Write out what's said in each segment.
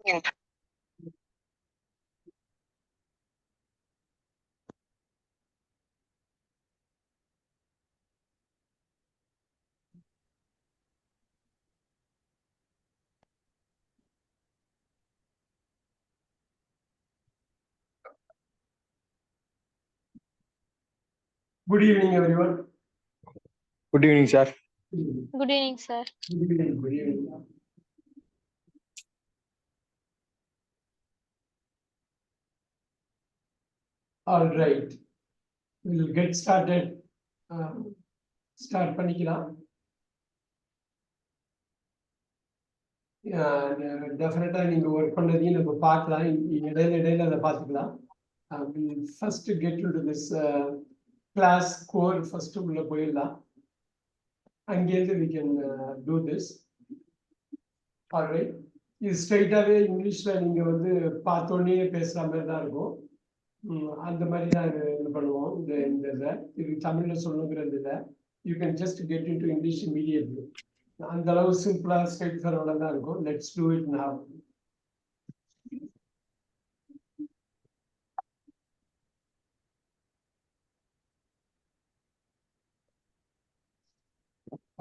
Good evening, everyone. Good evening, sir. Good evening, sir. Good evening. Good evening. All right. We'll get started. Start பண்ணிக்கலாம். Definitely நீங்க work பண்ணதையும் நம்ம பார்க்கலாம். இடையில அதை பார்த்துக்கலாம். We'll first get into this class core. First உள்ள போயிடலாம். அங்கேருந்து we can do this. All right. இது ஸ்ட்ரைட்டாவே இங்கிலீஷ்ல நீங்க வந்து பார்த்தோன்னே பேசுற மாதிரி தான் இருக்கும். அந்த மாதிரி தான் இது பண்ணுவோம். இந்த இது தமிழ்ல சொல்லணுங்கிறது இல்லை. You can just get in to English immediately. அந்த அளவு சிம்பிளா ஸ்ட்ரைட் ஃபார்வர்டா தான் இருக்கும். Let's do it now.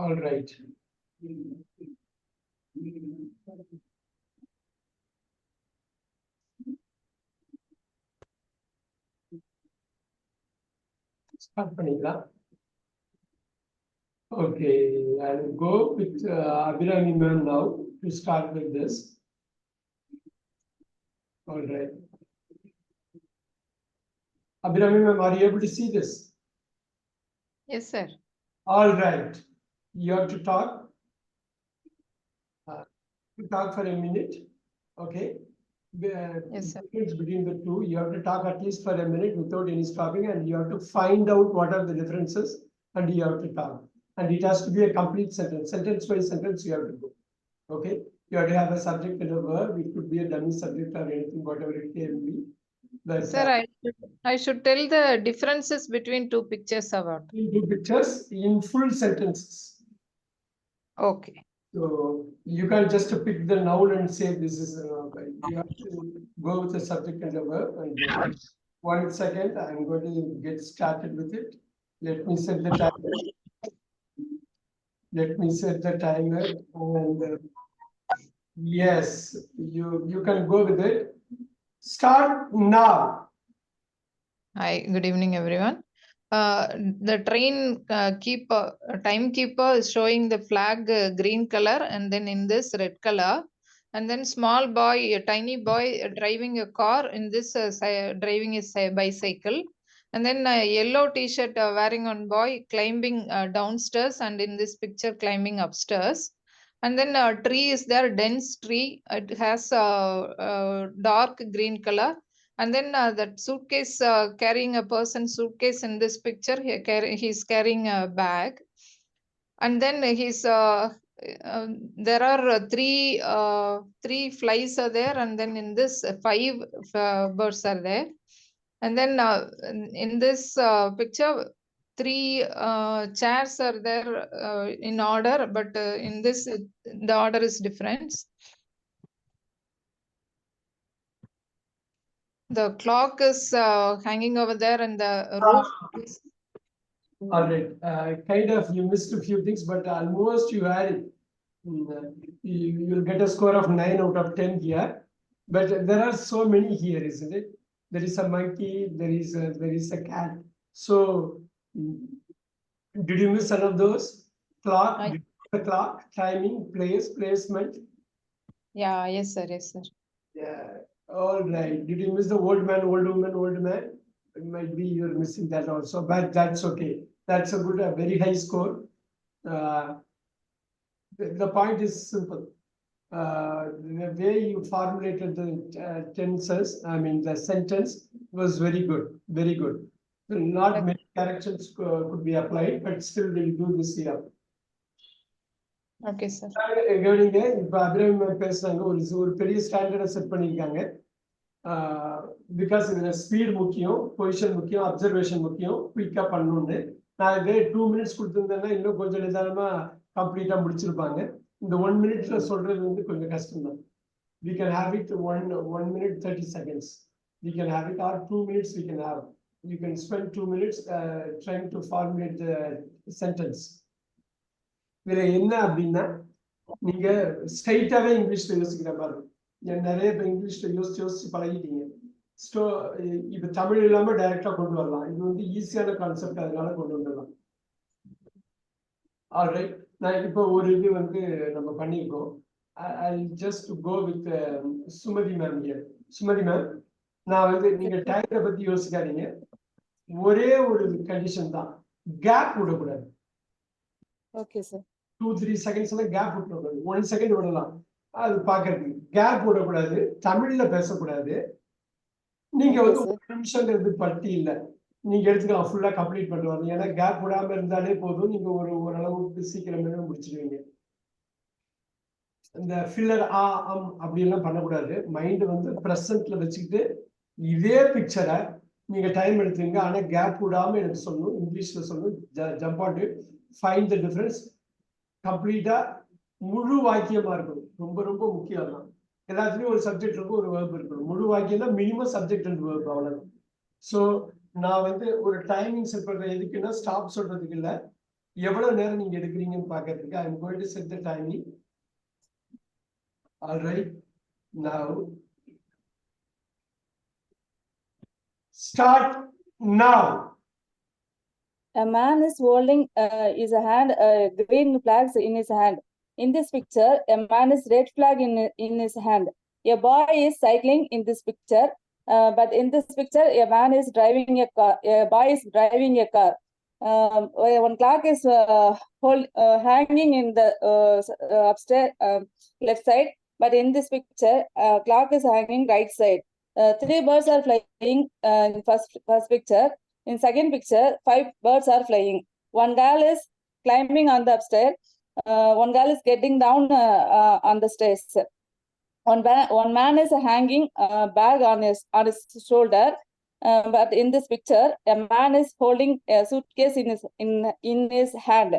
All right. Start பண்ணிக்கலாம். Okay, I'll go with Abhirami ma'am now to start with this. All right. Abhirami ma'am, are you able to see this? Yes, sir. All right. You have to talk. Talk for a minute. Okay. Yes, sir. Between the two, you have to talk at least for a minute without any stopping, and you have to find out what are the differences, and you have to talk. And it has to be a complete sentence. Sentence by sentence, you have to go. Okay. You have to have a subject and a verb. It could be a dummy subject or anything, whatever it can be. But, Sir, I should tell the differences between two pictures about. two pictures in full sentences. Okay. So you can't just pick the noun and say this is you have to go with the subject and the verb. And 1 second, I'm going to get started with it. Let me set the timer. Let me set the timer. And yes, you can go with it. Start now. Hi, good evening, everyone. The train timekeeper is showing the flag green color, and then in this red color, and then small boy, a tiny boy driving a car. In this driving is a bicycle, and then a yellow t-shirt wearing on boy climbing downstairs, and in this picture climbing upstairs. And then a tree is there, dense tree. It has a dark green color. And then that suitcase carrying a person's suitcase in this picture, he's carrying a bag. And then there are three flies are there, and then in this 5 birds are there. And then in this picture, 3 chairs are there in order, but in this the order is different. The clock is hanging over there, and the roof is... All right. Kind of you missed a few things, but almost you had it. You'll get a score of 9 out of 10 here. But there are so many here, isn't it? There is a monkey, there is a cat. So did you miss some of those? Clock, the clock, timing, place, placement. Yeah, yes, sir, yes, sir. Yeah. All right. Did you miss the old man, old woman, old man? It might be you're missing that also, but that's okay. That's a very high score. The point is simple. The way you formulated the tenses, I mean the sentence, was very good, very good. Not many corrections could be applied, but still we'll do this here. Okay, sir. கவனிங்க, இப்ப அபிராமி பேசுறாங்க, ஒரு பெரிய ஸ்டாண்டர்டை set பண்ணிருக்காங்க. Because இதுல speed முக்கியம், position முக்கியம், observation முக்கியம், குயிக்கா பண்ணணும்னு. நான் இதே 2 மினிட்ஸ் கொடுத்துருந்தேன்னா இன்னும் கொஞ்சம் நிதானமா கம்ப்ளீட்டா முடிச்சிருப்பாங்க. இந்த 1 மினிட்ல சொல்றது வந்து கொஞ்சம் கஷ்டம் தான். we can have it 1 minute 30 seconds. We can have it or 2 minutes we can have. You can spend 2 minutes trying to formulate the sentence. இதுல என்ன அப்படின்னா நீங்க ஸ்ட்ரைட்டாவே இங்கிலீஷ்ல யோசிக்கிற மாதிரி நிறைய பேர் இங்கிலீஷ்ல யோசிச்சு பழகிட்டீங்க. ஸோ இப்ப தமிழ் இல்லாம டைரக்டா கொண்டு வரலாம். இது வந்து ஈஸியான கான்செப்ட், அதனால கொண்டு வந்துடலாம். ஆல்ரைட், நான் இப்போ ஒரு இது வந்து நம்ம பண்ணியிருக்கோம். I just go with Sumathi ma'am here. Sumathi ma'am, நான் வந்து நீங்க டைமை பத்தி யோசிக்காதீங்க. ஒரே ஒரு கண்டிஷன் தான், கேப் விடக்கூடாது. Okay sir. 2-3 செகண்ட்ஸ்ல கேப் விடக்கூடாது. 1 செகண்ட் விடலாம், அது பாக்குறதுக்கு. கேப் விடக்கூடாது, தமிழ்ல பேசக்கூடாது. நீங்க வந்து 1 நிமிஷங்கிறது பட்டி இல்லை, நீங்க எடுத்துக்கலாம் ஃபுல்லா கம்ப்ளீட் பண்ணுவாங்க. ஏன்னா கேப் விடாம இருந்தாலே போதும், நீங்க ஓரளவுக்கு சீக்கிரமே முடிச்சிடுவீங்க. இந்த ஃபில்லர் அப்படி எல்லாம் பண்ணக்கூடாது. மைண்ட் வந்து பிரசன்ட்ல வச்சுக்கிட்டு இதே பிக்சரை நீங்க டைம் எடுத்துங்க. ஆனா கேப் விடாம எனக்கு சொல்லணும், இங்கிலீஷ்ல சொல்லணும். Jump on to find the difference. கம்ப்ளீட்டா முழு வாக்கியமா இருக்கணும். ரொம்ப ரொம்ப முக்கியம் தான். எல்லாத்துலயும் ஒரு சப்ஜெக்ட் இருக்கும், ஒரு வேர்ப் இருக்கணும். முழு வாக்கியம் தான் மினிமம் சப்ஜெக்ட் அண்ட் வேர்ப், அவ்வளவுதான். ஸோ நான் வந்து ஒரு டைமிங் செட் பண்றேன். எதுக்குன்னா ஸ்டாப் சொல்றதுக்கு இல்லை, எவ்வளவு நேரம் நீங்க எடுக்கிறீங்கன்னு பாக்கிறதுக்கு. I am going to set the timing. All right, now start now. A man is holding his hand, green flags in his hand. In this picture, a man is red flag in his hand. A boy is cycling in this picture, but in this picture, a man is driving a car. A boy is driving a car. One clock is hanging in the upstairs left side, but in this picture, clock is hanging right side. 3 birds are flying in first picture. In second picture, 5 birds are flying. One girl is climbing on the upstairs. One girl is getting down on the stairs. One man is hanging a bag on his shoulder. But in this picture, a man is holding a suitcase in his hand.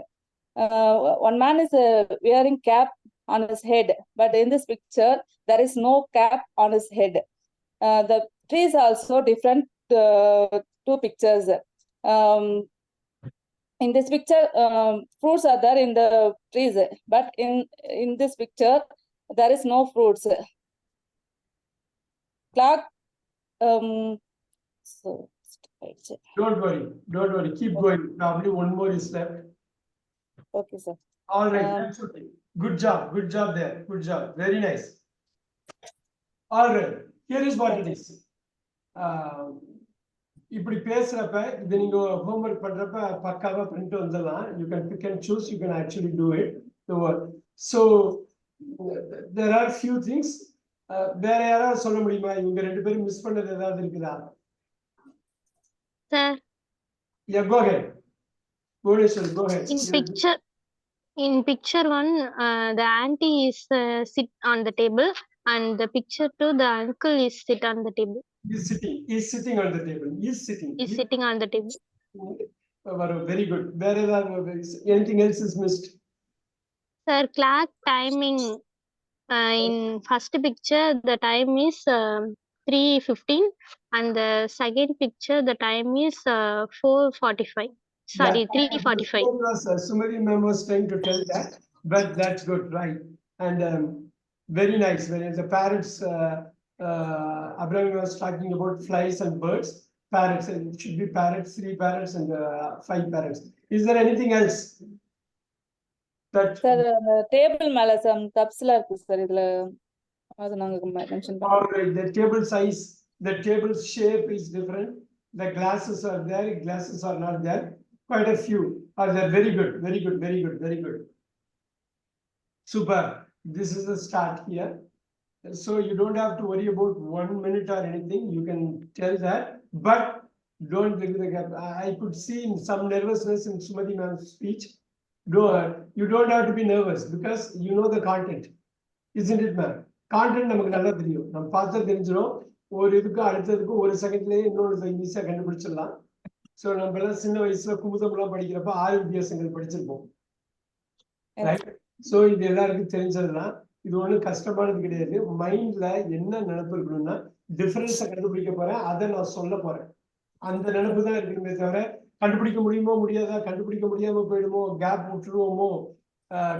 One man is wearing cap on his head, but in this picture, there is no cap on his head. The trees are also different. 2 pictures. In this picture, fruits are there in the trees, but in this picture, there is no fruits. Clock. So Don't worry, keep going. Probably one more is left. Okay, sir. All right, that's okay. Good job there. Good job, very nice. All right, here is what it is. இப்படி பேசுறப்ப இது நீங்க homework பண்றப்ப பக்காவா print வந்துடலாம். You can pick and choose, you can actually do it the work. So there are few things. வேற யாராவது சொல்ல முடியுமா? இவங்க 2 பேரும் மிஸ் பண்ணது ஏதாவது இருக்குதா? Sir, Yeah, go ahead. Bhuvaneswari, go ahead. in picture 1, the auntie is sit on the table, and the picture 2, the uncle is sit on the table. He's sitting on the table. Is sitting on the table. Very good. Where is anything else is missed? Sir, clock timing. In first picture, the time is 3:15, and the second picture, the time is 4:45. Sorry, 3:45. Sumati ma'am was trying to tell that, but that's good, right? And very nice. The parrots, Abraham was talking about flies and birds. Parrots, it should be parrots, 3 parrots and 5 parrots. Is there anything else? Sir, table மேல some cups la இருக்கு sir. இதுல அது நாங்க mention பண்ணோம். All right, the table size, the table shape is different. The glasses are there, glasses are not there. Quite a few are there. Very good. Super. This is the start here. So you don't have to worry about 1 minute or anything. You can tell that, but don't give the gap. I could see some nervousness in Sumati ma'am's speech. You don't have to be nervous because you know the content, isn't it, ma'am? Content நமக்கு நல்லா தெரியும். நம்ம பார்த்தா தெரிஞ்சிடும். ஒரு இதுக்கு அடுத்ததுக்கு 1 செகண்ட்லயே இன்னொரு ஈஸியா கண்டுபிடிச்சிடலாம். ஸோ நம்ம எல்லாம் சின்ன வயசுல குமுதம்லாம் படிக்கிறப்ப 6 வித்தியாசங்கள் படிச்சிருப்போம். ரைட்? ஸோ இது எல்லாருக்கும் தெரிஞ்சதுதான். இது ஒண்ணும் கஷ்டமானது கிடையாது. மைண்ட்ல என்ன நினைப்பு இருக்கணும்னா டிஃபரன்ஸை கண்டுபிடிக்க போறேன், அதை நான் சொல்ல போறேன். அந்த நினைப்பு தான் இருக்குமே தவிர கண்டுபிடிக்க முடியுமோ முடியாதா, கண்டுபிடிக்க முடியாம போயிடுமோ, கேப் விட்டுருவோமோ,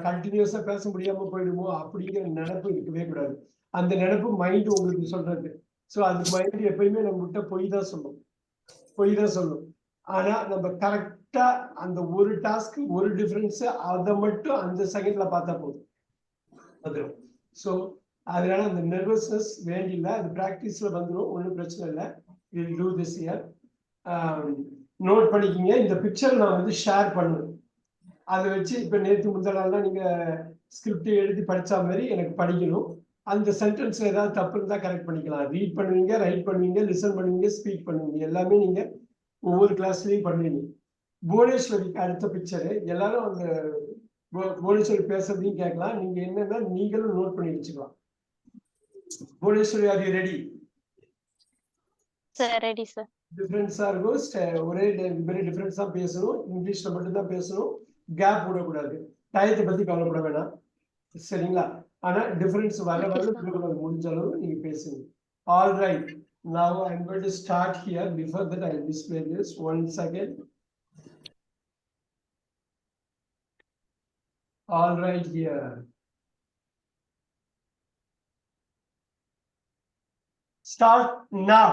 கண்டினியூஸா பேச முடியாம போயிடுமோ அப்படிங்கிற நினைப்பு இருக்கவே கூடாது. அந்த நினைப்பு மைண்ட் உங்களுக்கு சொல்றது. ஸோ அது மைண்ட் எப்பயுமே நம்ம கிட்ட பொய் தான் சொல்லும். ஆனா நம்ம கரெக்டா அந்த ஒரு டாஸ்க் ஒரு டிஃபரன்ஸ் அதை மட்டும் அந்த செகண்ட்ல பார்த்தா போதும் வந்துடும். ஸோ அதனால அந்த நர்வஸ்னஸ் வேண்டியில்லை, அது ப்ராக்டிஸ்ல வந்துடும், ஒன்றும் பிரச்சனை இல்லை. Will do this year. Note பண்ணிக்கிங்க. இந்த பிக்சர் நான் வந்து ஷேர் பண்ணுவேன். அதை வச்சு இப்போ நேற்று முந்தநாள்லாம் நீங்க ஸ்கிரிப்ட் எழுதி படிச்ச மாதிரி எனக்கு படிக்கணும். அந்த சென்டென்ஸ்ல ஏதாவது தப்பு இருந்தால் கரெக்ட் பண்ணிக்கலாம். ரீட் பண்ணுவீங்க, ரைட் பண்ணுவீங்க, லிசன் பண்ணுவீங்க, ஸ்பீக் பண்ணுவீங்க, எல்லாமே நீங்க ஒவ்வொரு கிளாஸ்லயும் பண்ணுவீங்க. புவனேஸ்வரிக்கு அடுத்த பிக்சரு எல்லாரும் அந்த புவனேஸ்வரி பேசுறதையும் கேட்கலாம். நீங்க என்னன்னா நீங்களும் நோட் பண்ணி வச்சுக்கலாம். Bhuvaneswari, are you ready? Sir, ready, sir. டிஃபரன்ஸா இருக்கும், ஒரே மாதிரி டிஃபரன்ஸா பேசணும், இங்கிலீஷ்ல மட்டும்தான் பேசணும், கேப் விடக்கூடாது. டயத்தை பத்தி கவலைப்பட வேணாம், சரிங்களா? ஆனா டிஃபரன்ஸ் வர விடக்கூடாது, முடிஞ்ச அளவு நீங்க பேசுங்க. All right, now I'm going to start here. Before that I'll display this. 1 second. All right, here. Start now.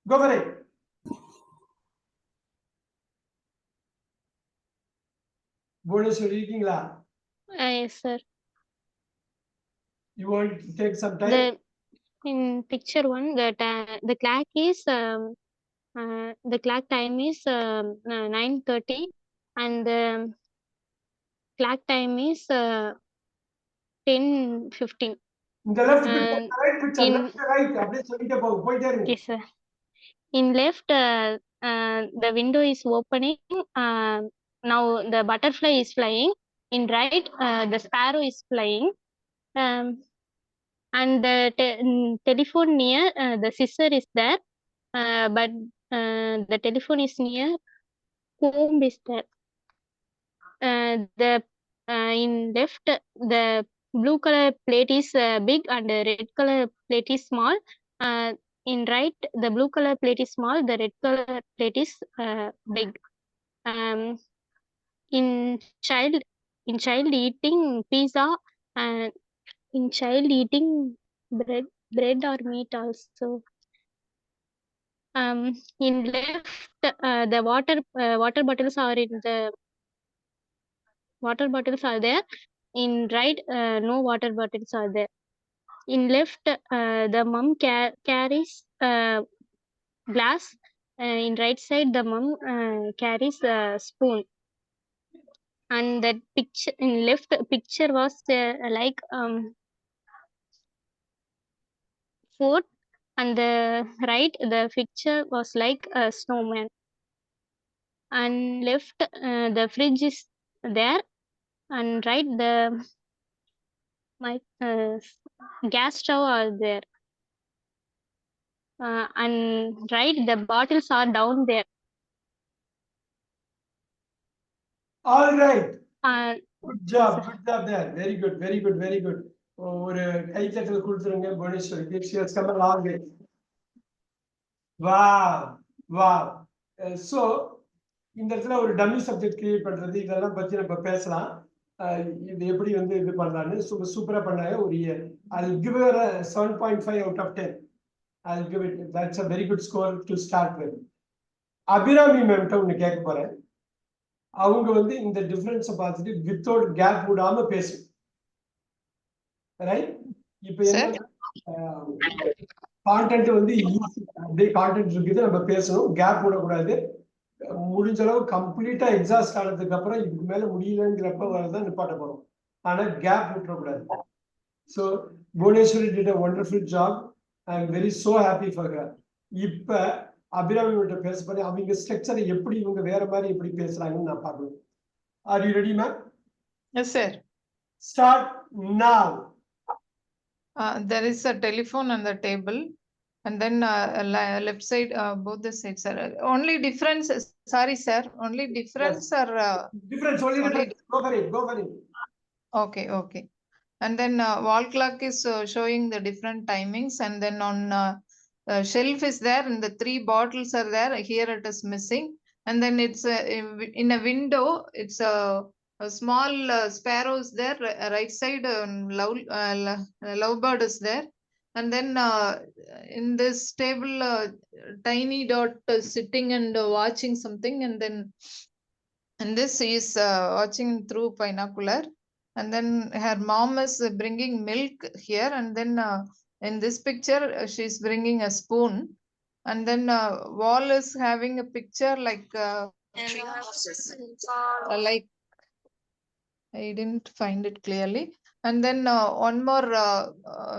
Go for it. Bhuvaneshwari, இருக்கீங்களா? Yes, sir. You want to take some time? In picture 1, the clock is the clock time is 9:30, and the clock time is 10:15. இந்த left picture, right picture, in- left right, அப்படியே சொல்லிட்டே போயிட்டே இருங்க. Yes, sir. In left, the window is opening. Now the butterfly is flying. In right, the sparrow is flying. And the telephone near, the scissor is there, but the telephone is near, comb is there. In left, the blue color plate is big and the red color plate is small. In right, the blue color plate is small, the red color plate is big. In child eating pizza, and in child eating bread or meat also. In left, the water bottles are in the water bottles are there. In right, no water bottles are there. In left, the mom carries glass. In right side, the mom carries a spoon. And that picture in left picture was like food, and the right the picture was like a snowman. And left, the fridge is there, and right, the gas stove are there. And right, the bottles are down there. All right, Uh, good job there. Very good, very good, very good. ஒரு கைத்தட்டல் கொடுத்துருங்க புவனேஸ்வரிக்கு. She has come a long way. Wow. So இந்த இடத்துல ஒரு dummy subject create பண்றது, இதெல்லாம் பத்தி நம்ம பேசலாம். இது எப்படி வந்து இது பண்ணலான்னு சூப்பரா பண்ணாங்க. ஒரு I'll give her a 7.5 out of 10. I'll give it. That's a very good score to start with. Abirami மேம்கிட்ட ஒண்ணு கேட்க போறேன். அவங்க வந்து இந்த டிஃபரன்ஸை பார்த்துட்டு வித்தவுட் கேப் விடாம பேசும், ரைட்? இப்ப என்ன கான்டென்ட் வந்து அப்படியே கான்டென்ட் இருக்குது, நம்ம பேசணும், கேப் விடக்கூடாது. முடிஞ்ச அளவு கம்ப்ளீட்டா எக்ஸாஸ்ட் ஆனதுக்கு அப்புறம் இதுக்கு மேல முடியலங்கிறப்ப வரதான் நிப்பாட்ட போறோம். ஆனா கேப் விட்டுறக்கூடாது. So Bhuvaneswari did a wonderful job. I am very so happy for her. இப்ப அபிராமிகிட்ட பேச பண்ணி அவங்க ஸ்ட்ரக்சரை எப்படி இவங்க வேற மாதிரி எப்படி பேசுறாங்கன்னு நான் பார்க்கணும். R you ready ma'am? Yes, sir. Start now. There is a telephone on the table, and then left side, both the sides, sir. Only difference, sorry, sir. Only difference Yes. are Difference, only difference. Go for it. Okay, okay. And then wall clock is showing the different timings, and then on shelf is there, and the 3 bottles are there. Here it is missing, and then it's in a window. It's a small sparrows there. Right side, lovebird is there, and then in this table, tiny dot sitting and watching something, and then this is watching through binocular. And then her mom is bringing milk here, and then in this picture she's bringing a spoon, and then wall is having a picture like I didn't find it clearly. And then one more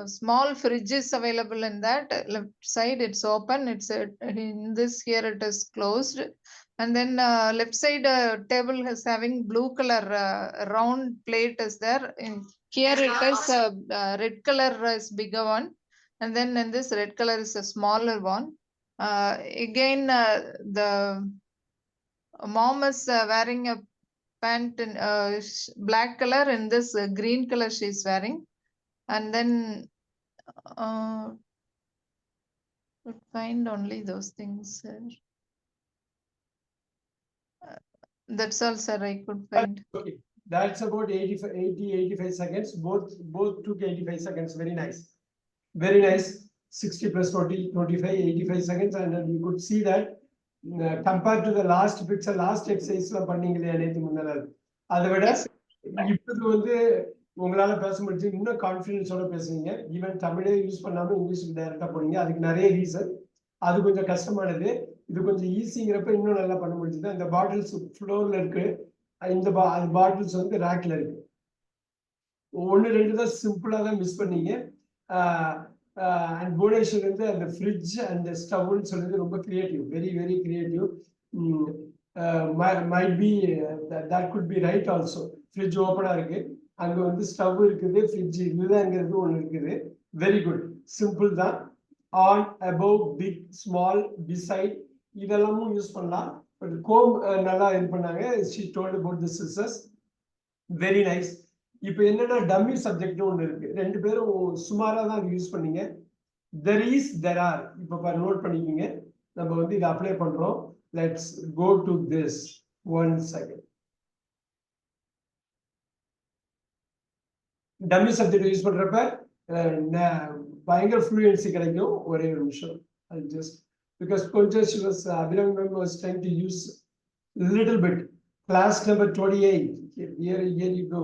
small fridge is available in that left side. It's open. It's in this here it is closed. And then left side table is having blue color round plate is there. Here it is red color is bigger one. And then in this red color is a smaller one. Again, the mom is wearing a pant in black color, and this green color she's wearing. And then could find only those things, sir. That's all, sir, I could find. Okay, that's about 85 seconds. Both took 85 seconds. Very nice. Very nice. 60 plus 40, 25, 85 seconds. And then you could see that compared to the last picture, last exercise பண்ணீங்களே நேத்து முன்னால அதை விட இப்போது வந்து உங்களால பேச முடிஞ்சு இன்னும் கான்ஃபிடன்ஸோட பேசுவீங்க. ஈவன் தமிழே யூஸ் பண்ணாம இங்கிலீஷுக்கு டைரக்டா போனீங்க. அதுக்கு நிறைய ரீசன். அது கொஞ்சம் கஷ்டமானது. இது கொஞ்சம் ஈஸிங்கிறப்ப இன்னும் நல்லா பண்ண முடிஞ்சது. இந்த பாட்டில்ஸ் ஃப்ளோர்ல இருக்கு. இந்த பாட்டில்ஸ் வந்து ரேக்ல இருக்கு. 1-2 தான் சிம்பிளா தான் மிஸ் பண்ணீங்க. அண்ட் புவனேஸ்வர் வந்து அந்த ஃப்ரிட்ஜ் அந்த ஸ்டவ்னு சொல்றது ரொம்ப creative. Very very creative. Might be that could be right also. Fridge ஓப்பனா இருக்கு. அங்க வந்து ஸ்டவ் இருக்குது, ஃப்ரிட்ஜ் இல்லைங்கிறது ஒன்று இருக்குது. Very good. சிம்பிள் தான். On, above, big, small, beside இதெல்லாமும் யூஸ் பண்ணலாம். பட் கோம் நல்லா இது பண்ணாங்க. She told about the scissors. Very nice. இப்போ என்னன்னா டம்மி சப்ஜெக்ட் ஒன்று இருக்கு. 2 பேரும் சுமாரா தான் அது யூஸ் பண்ணீங்க. There is, there are. இப்போ நோட் பண்ணிக்கிங்க. நம்ம வந்து இதை அப்ளை பண்றோம். Let's go to this. 1 second. Dummy subject use பண்றப்ப பயங்கர ஃப்ளூயன்சி கிடைக்கும். ஒரே ஒரு நிமிஷம். ஜஸ்ட் பிகாஸ் கொஞ்சம் she was Abhinav ma'am was trying to use little bit. Class number 28. Here you go.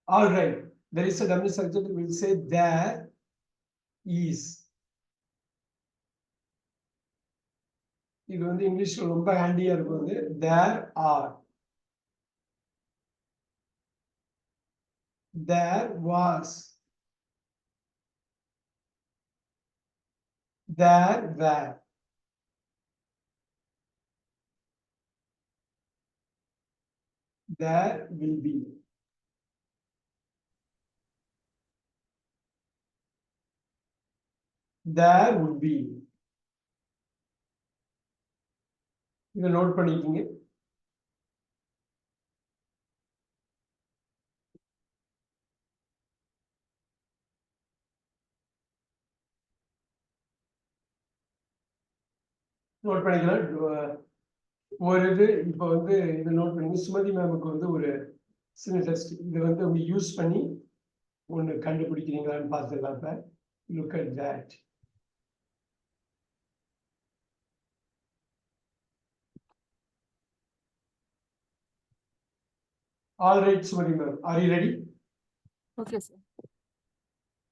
All right. There is a dummy subject. We will say there is. இது வந்து இங்கிலீஷ்ல ரொம்ப ஹேண்டியா இருக்கும். There are. There was. There were. There will be. There would be. இதை note பண்ணிக்கிங்க. Note பண்ணிக்கலாம். ஒரு இது இப்போ வந்து இதை நோட் பண்ணி சுமதி மேமுக்கு வந்து ஒரு சின்ன டெஸ்ட். இதை வந்து அவங்க யூஸ் பண்ணி ஒன்று கண்டுபிடிக்கிறீங்களான்னு பார்த்துக்கலாம். இப்போ look at that. All right Sumathi ma'am, are you ready? Okay, sir.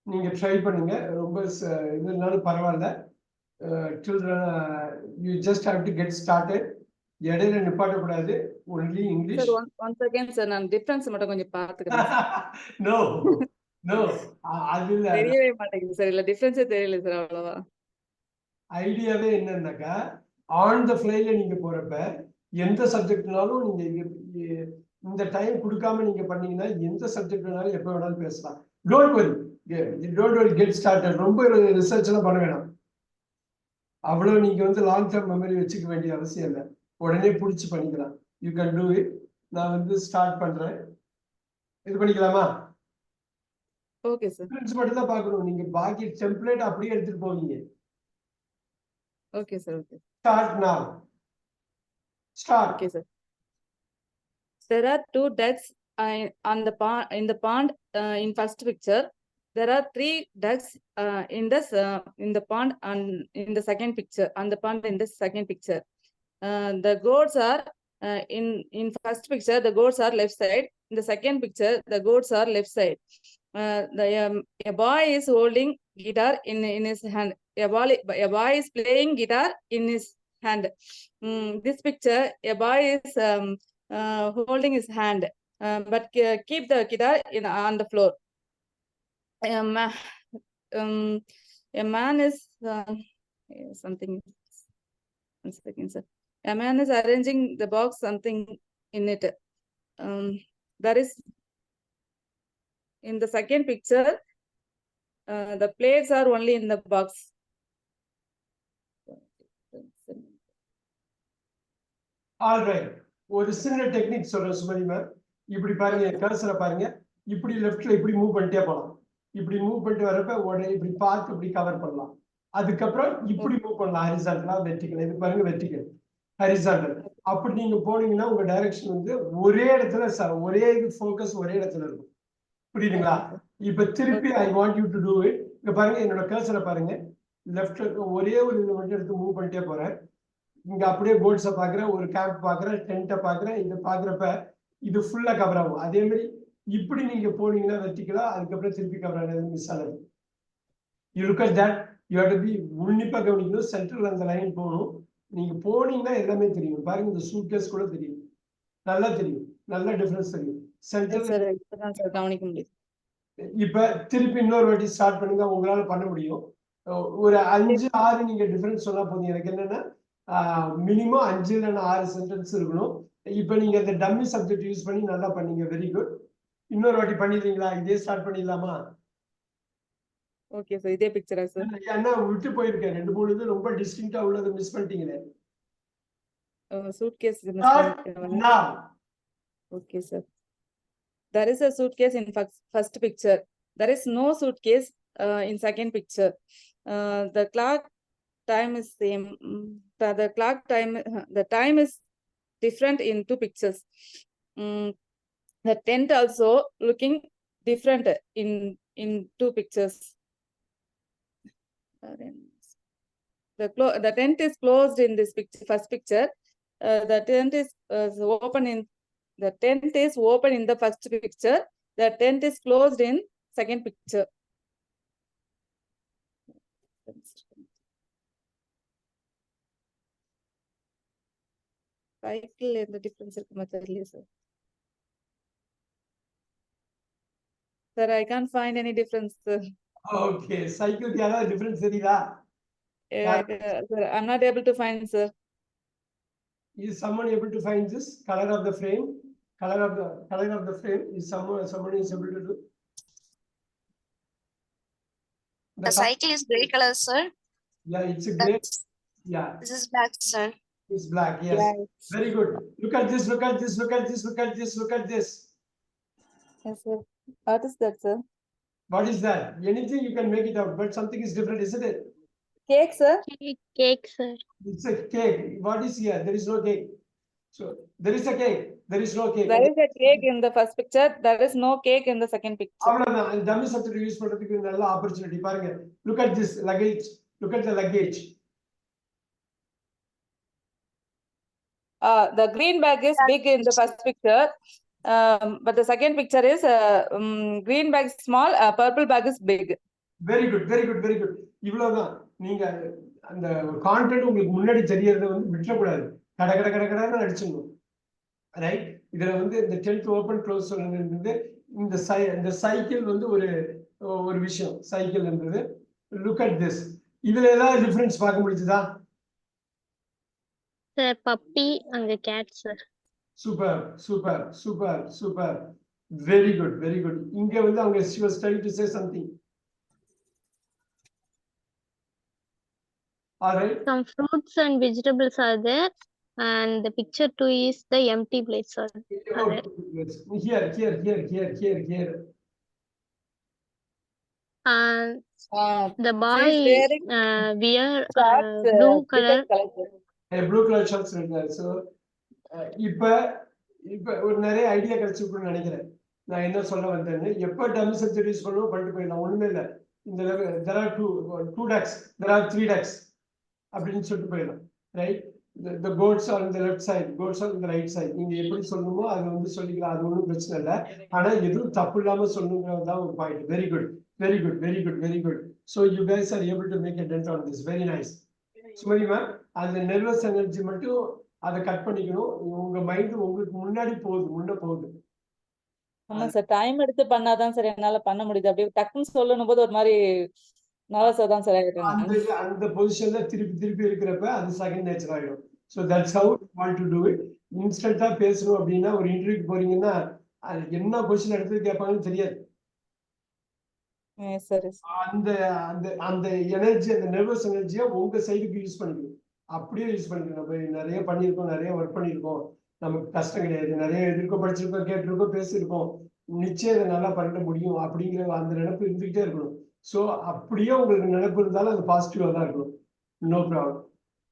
நீங்க ட்ரை பண்ணுங்க. ரொம்ப இதுனாலும் பரவாயில்ல. Children you just have to get started. இடையில நிப்பாட்டக்கூடாது. Only English. Sir, once again, sir, நான் டிஃபரன்ஸ் மட்டும் கொஞ்சம் பார்த்துக்கிறேன். நோ நோ அது இல்ல. தெரியவே மாட்டேங்குது சார். இல்ல டிஃபரன்ஸே தெரியல சார். அவ்வளவா ஐடியாவே என்னன்னாக்கா ஆன் த ஃப்ளைல நீங்க போறப்ப எந்த சப்ஜெக்ட்னாலும் நீங்க இந்த டைம் கொடுக்காம நீங்க பண்ணீங்கன்னா எந்த சப்ஜெக்ட் வேணாலும் எப்ப வேணாலும் பேசலாம். Don't worry, get started. ரொம்ப ரிசர்ச் எல்லாம் பண்ண வேணாம். அவ்வளவு நீங்க வந்து லாங் டேர்ம் மெமரி வச்சுக்க வேண்டிய அவசியம் இல்லை. உடனே பிடிச்சி பண்ணிக்கலாம். You can do it. நான் வந்து ஸ்டார்ட் பண்றேன். இது பண்ணிக்கலாமா? Okay, sir. டிஃபரன்ஸ் மட்டும் தான் பார்க்கணும். நீங்க பாக்கி டெம்ப்ளேட் அப்படியே எடுத்துட்டு போவீங்க. Okay, sir. Okay. Start now. Start. Okay, sir. There are two ducks on the pond in the pond in first picture. There are three ducks in the pond and in the second picture. On the pond in the second picture, the goats are in first picture. The goats are left side. In the second picture, the goats are left side. A boy is holding guitar in his hand. A boy is playing guitar in his hand. This picture, a boy is holding his hand, but keep the guitar on the floor. A man is something. One second, sir. A man is arranging the box something in it. There is in the second picture, the plates are only in the box. All right. ஒரு சின்ன technique சொல்றேன் Sumathi ma'am. இப்படி பாருங்க, கர்சரை பாருங்க. இப்படி லெஃப்ட்ல இப்படி மூவ் பண்ணிட்டே போகலாம். இப்படி மூவ் பண்ணிட்டு வரப்ப உடனே இப்படி பார்த்து இப்படி கவர் பண்ணலாம். அதுக்கப்புறம் இப்படி மூவ் பண்ணலாம். ஹரிசாண்டலா, வெர்டிகல். இது பாருங்க, வெர்டிகல், ஹரிசாண்டல். அப்படி நீங்க போனீங்கன்னா உங்க டைரக்ஷன் வந்து ஒரே இடத்துல ஒரே இது ஃபோக்கஸ் ஒரே இடத்துல இருக்கும். புரியுதுங்களா? இப்ப திருப்பி I want you to do it. இங்க பாருங்க, என்னோட கர்சரை பாருங்க. லெஃப்ட்ல ஒரே ஒரு இது மட்டும் எடுத்து மூவ் பண்ணிட்டே போறேன். இங்க அப்படியே கோட்ஸை பாக்குறேன், ஒரு கேம்ப் பாக்குறேன், டென்ட்டை பாக்குறேன். இது பாக்குறப்ப இது ஃபுல்லா கவர் ஆகும். அதே மாதிரி இப்படி நீங்க போனீங்கன்னா வெர்டிகலா, அதுக்கப்புறம் திருப்பி கவர் ஆனது மிஸ் ஆனது. You look at that. You have to be உன்னிப்பா கவனிக்கணும். சென்டர்ல அந்த லைன் போகணும். நீங்க போனீங்கன்னா எல்லாமே தெரியும். பாருங்க, இந்த சூட்கேஸ் கூட தெரியும், நல்லா தெரியும், நல்ல டிஃபரன்ஸ் தெரியும். சென்டர் கவனிக்க முடியும். இப்ப திருப்பி இன்னொரு வாட்டி ஸ்டார்ட் பண்ணுங்க, உங்களால பண்ண முடியும். ஒரு 5 6 நீங்க டிஃபரன்ஸ் சொன்னா போதும். எனக்கு என்னன்னா மினிமம் 5 இல்லைன்னா 6 சென்டென்ஸ் இருக்கணும். இப்ப நீங்க அந்த டம்மி சப்ஜெக்ட் யூஸ் பண்ணி நல்லா பண்ணீங்க. Very good. இன்னொரு வாட்டி பண்ணிடுறீங்களா? இதே ஸ்டார்ட் பண்ணிடலாமா? ஓகே சார், இதே பிக்சரா சார்? ஏன்னா விட்டு போயிருக்கேன் 2 3 இது ரொம்ப டிஸ்டிங்க்டா உள்ளது miss பண்ணிட்டீங்களே. suitcase. Okay, sir. There is a suitcase in first picture. There is no suitcase in second picture. The clock time is same. The time is different in 2 pictures. The tent also looking different in 2 pictures. The tent is closed in this picture, first picture. The tent is open in the first picture. The tent is closed in second picture. Cycle and the difference is sir. Sir, I can't find any difference, sir. Okay, cycle க்கு ஏதாவது difference தெரியுதா? Sir, I'm not able to find, sir. Is someone able to find this color of the frame? Color of the frame is someone is able to do? The cycle is gray color, sir. Yeah, it's a gray. Yeah, This is black, sir. it's black. Yes. Yes. Very good. Look at this. Look at this. Look at this. Look at this. Look at this. Yes, sir. What is that, sir? What is that? Anything you can make it out, but something is different, isn't it? Cake, sir? Cake, sir. It's a cake. What is here? There is no cake. So there is a cake. There is no cake. There is a cake in the first picture. There is no cake in the second picture. அவ்வளவுதான். Dummy subject use பண்றதுக்கு நல்ல opportunity. பாருங்க. Look at this luggage. Look at the luggage. The green bag is big in the first picture. But the second picture is green bag is small, purple bag is big. Very good, very good, very good. இவ்வளவுதான். நீங்க அந்த content உங்களுக்கு முன்னாடி தெரியறத வந்து விட்டுறக்கூடாது. கடன்னு அடிச்சிடணும். Right? இதுல வந்து இந்த 10th ஓபன் க்ளோஸ் சொல்றது இந்த சைக்கிள் வந்து ஒரு விஷயம். சைக்கிள் இருந்தது. Look at this. இதுல ஏதாவது டிஃபரன்ஸ் பார்க்க முடியுதா? Sir, puppy and the cat, sir. Super, super, super, super. Very good, very good. இங்க வந்து அவங்க she was trying to say something. All right. Some fruits and vegetables are there. and the picture 2 is the empty plates are Oh, there. here. And Uh, the she is boy wearing wear shorts, blue color. different colors. Blue color shorts இருக்கு. So இப்ப ஒரு நிறைய idea கிடைச்சிருக்குன்னு நினைக்கிறேன். நான் என்ன சொல்ல வந்தேன்னு எப்ப டம்மி சப்ஜெக்ட் யூஸ் பண்ணணும் பண்ணிட்டு போயிடலாம். ஒண்ணுமே இல்லை. இந்த there are two ducks, there are three ducks அப்படின்னு சொல்லிட்டு போயிடலாம். Right, the goats are on the left side, goats are on the right side. நீங்க எப்படி சொல்லணுமோ அது வந்து சொல்லிக்கலாம். அது ஒன்றும் பிரச்சனை இல்லை. ஆனா எதுவும் தப்பு இல்லாம சொல்லணுங்கிறது தான் ஒரு point. Very good, very good, very good, very good. So you guys are able to make a dent on this. Very nice. Sumathi ma'am, அந்த நெர்வஸ் எனர்ஜி மட்டும் அதை கட் பண்ணிக்கணும். உங்க மைண்ட் உங்களுக்கு முன்னாடி போகுது, முன்ன போகுது. ஆமா சார், டைம் எடுத்து பண்ணாதான் சார் என்னால பண்ண முடியுது. அப்படியே டக்குன்னு சொல்லணும் போது ஒரு மாதிரி நர்வஸா தான் சார் ஆயிடுறேன். அந்த பொசிஷன்ல திருப்பி இருக்கிறப்ப அது செகண்ட் நேச்சர் ஆயிடும். So that's how you want to do it. இன்ஸ்டன்டா பேசணும் அப்படின்னா ஒரு இன்டர்வியூக்கு போறீங்கன்னா அது என்ன கொஸ்டின் எடுத்து கேட்பாங்கன்னு தெரியாது. அந்த அந்த அந்த எனர்ஜி, அந்த நர்வஸ் எனர்ஜியை உங்க சைடுக்கு யூஸ் பண்ணிக்கணும். அப்படியே யூஸ் பண்ணிக்கணும். நம்ம நிறைய பண்ணியிருக்கோம், நிறைய ஒர்க் பண்ணியிருக்கோம், நமக்கு கஷ்டம் கிடையாது. நிறைய எதிர்க்க படிச்சிருக்கோம், கேட்டிருக்கோம், பேசியிருக்கோம், நிச்சயம் இதை நல்லா பண்ண முடியும் அப்படிங்கிற அந்த நினைப்பு இருந்துகிட்டே இருக்கணும். ஸோ அப்படியே உங்களுக்கு நினைப்பு இருந்தாலும் அது பாசிட்டிவா தான் இருக்கணும். No problem.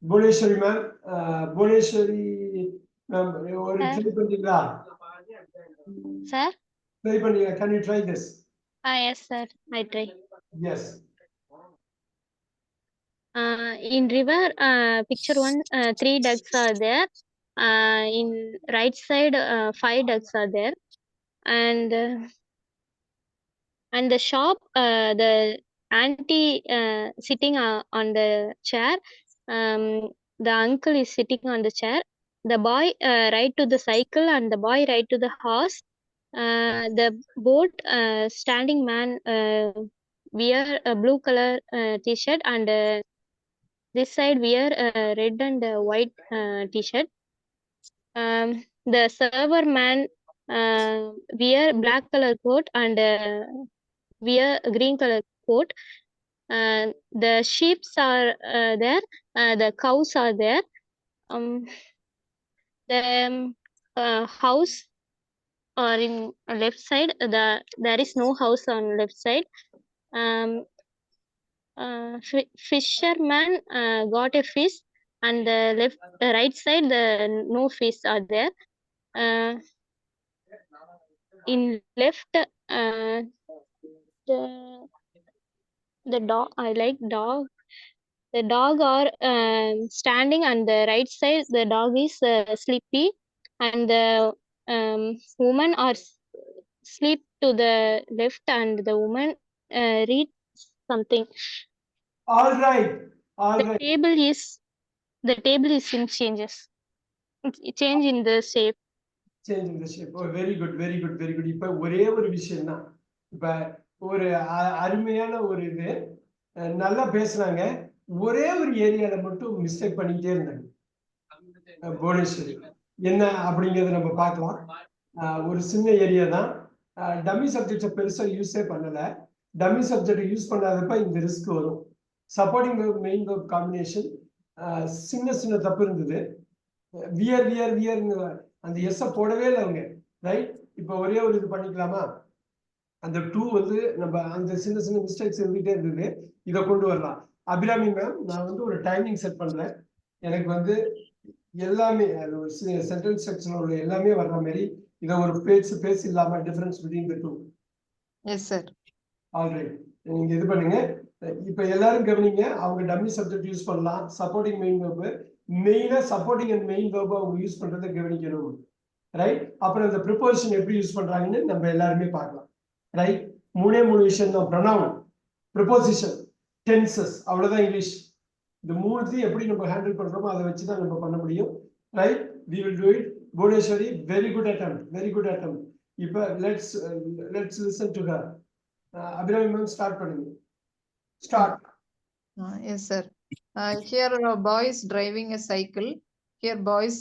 Bhuvaneswari ma'am, Bhuvaneswari ma'am ஒரு ட்ரை பண்றீங்களா? Sir? ட்ரை பண்ணீங்களா? Can you try this? Yes, sir. I try. Yes. In river, picture 1, 3 ducks are there. In right side, 5 ducks are there. And the shop, the auntie sitting on the chair. The uncle is sitting on the chair. The boy ride to the cycle and the boy ride to the horse. The boat, standing man wear a blue color t-shirt, and this side wear a red and white t-shirt. The server man wear black color coat and wear a green color coat. The sheep are there, the cows are there. The house or in left side, there is no house on left side. Fisherman got a fish, and the right side the no fish are there. In left, the dog, I like dog. The dog are standing, and the right side the dog is sleepy, and the woman are sleep to the left, and the woman read something. All right, all The right. table is in changes. Change in the shape. Change in the shape. Oh, very good, very good, very good. இப்ப ஒரே ஒரு விஷயம் தான். இப்ப ஒரு அருமையான ஒரு இது நல்லா பேசுனாங்க. ஒரே ஒரு ஏரியால மட்டும் மிஸ்டேக் பண்ணிக்கிட்டே இருந்தாங்க புவனேஸ்வரி. என்ன அப்படிங்கறத நம்ம பார்க்கலாம். ஒரு சின்ன ஏரியா தான். டம்மி சப்ஜெக்டை பெருசா யூஸே பண்ணல. டம்மி சப்ஜெக்ட் யூஸ் பண்ணாதப்ப இந்த ரிஸ்க் வரும். சப்போர்ட்டிங் மெயின் காம்பினேஷன் சின்ன தப்பு இருந்தது. வியர் அந்த எஸ் போடவே இல்லை அவங்க. ரைட், இப்போ ஒரே ஒரு இது பண்ணிக்கலாமா? அந்த 2 வந்து நம்ம அந்த சின்ன மிஸ்டேக்ஸ் இருந்துகிட்டே இருந்தது. இதை கொண்டு வரலாம். அபிராமி மேம், நான் வந்து ஒரு டைமிங் செட் பண்றேன். எனக்கு வந்து எல்லாமே அது ஒரு சென்ட்ரல் செக்ஷன் உள்ள எல்லாமே வர்ற மாதிரி இதை ஒரு பேச்சு இல்லாம difference between the 2. Yes sir. Alright, நீங்க இது பண்ணுங்க. இப்ப எல்லாரும் கவனிங்க. அவங்க டம்மி சப்ஜெக்ட் யூஸ் பண்ணலாம். சப்போர்ட்டிங் மெயின் வெர்பு, மெயினா சப்போர்ட்டிங் அண்ட் மெயின் வெர்பு அவங்க யூஸ் பண்றதை கவனிக்கணும். ரைட், அப்புறம் இந்த ப்ரிப்போசிஷன் எப்படி யூஸ் பண்றாங்கன்னு நம்ம எல்லாருமே பார்க்கலாம். ரைட், 3 விஷயம் தான். ப்ரொனவுன், ப்ரிப்போசிஷன், டென்சஸ், அவ்வளவுதான் இங்கிலீஷ். இந்த 3 எப்படி நம்ம ஹேண்டில் பண்றோமோ அதை வச்சுதான் நம்ம பண்ண முடியும். Right, we will do it. Bhuvaneswari, very good attempt, very good attempt. இப்ப let's listen to her. Abirami ma'am start பண்ணுங்க. Start. Yes, sir. Here a boy is driving a cycle. Here boy is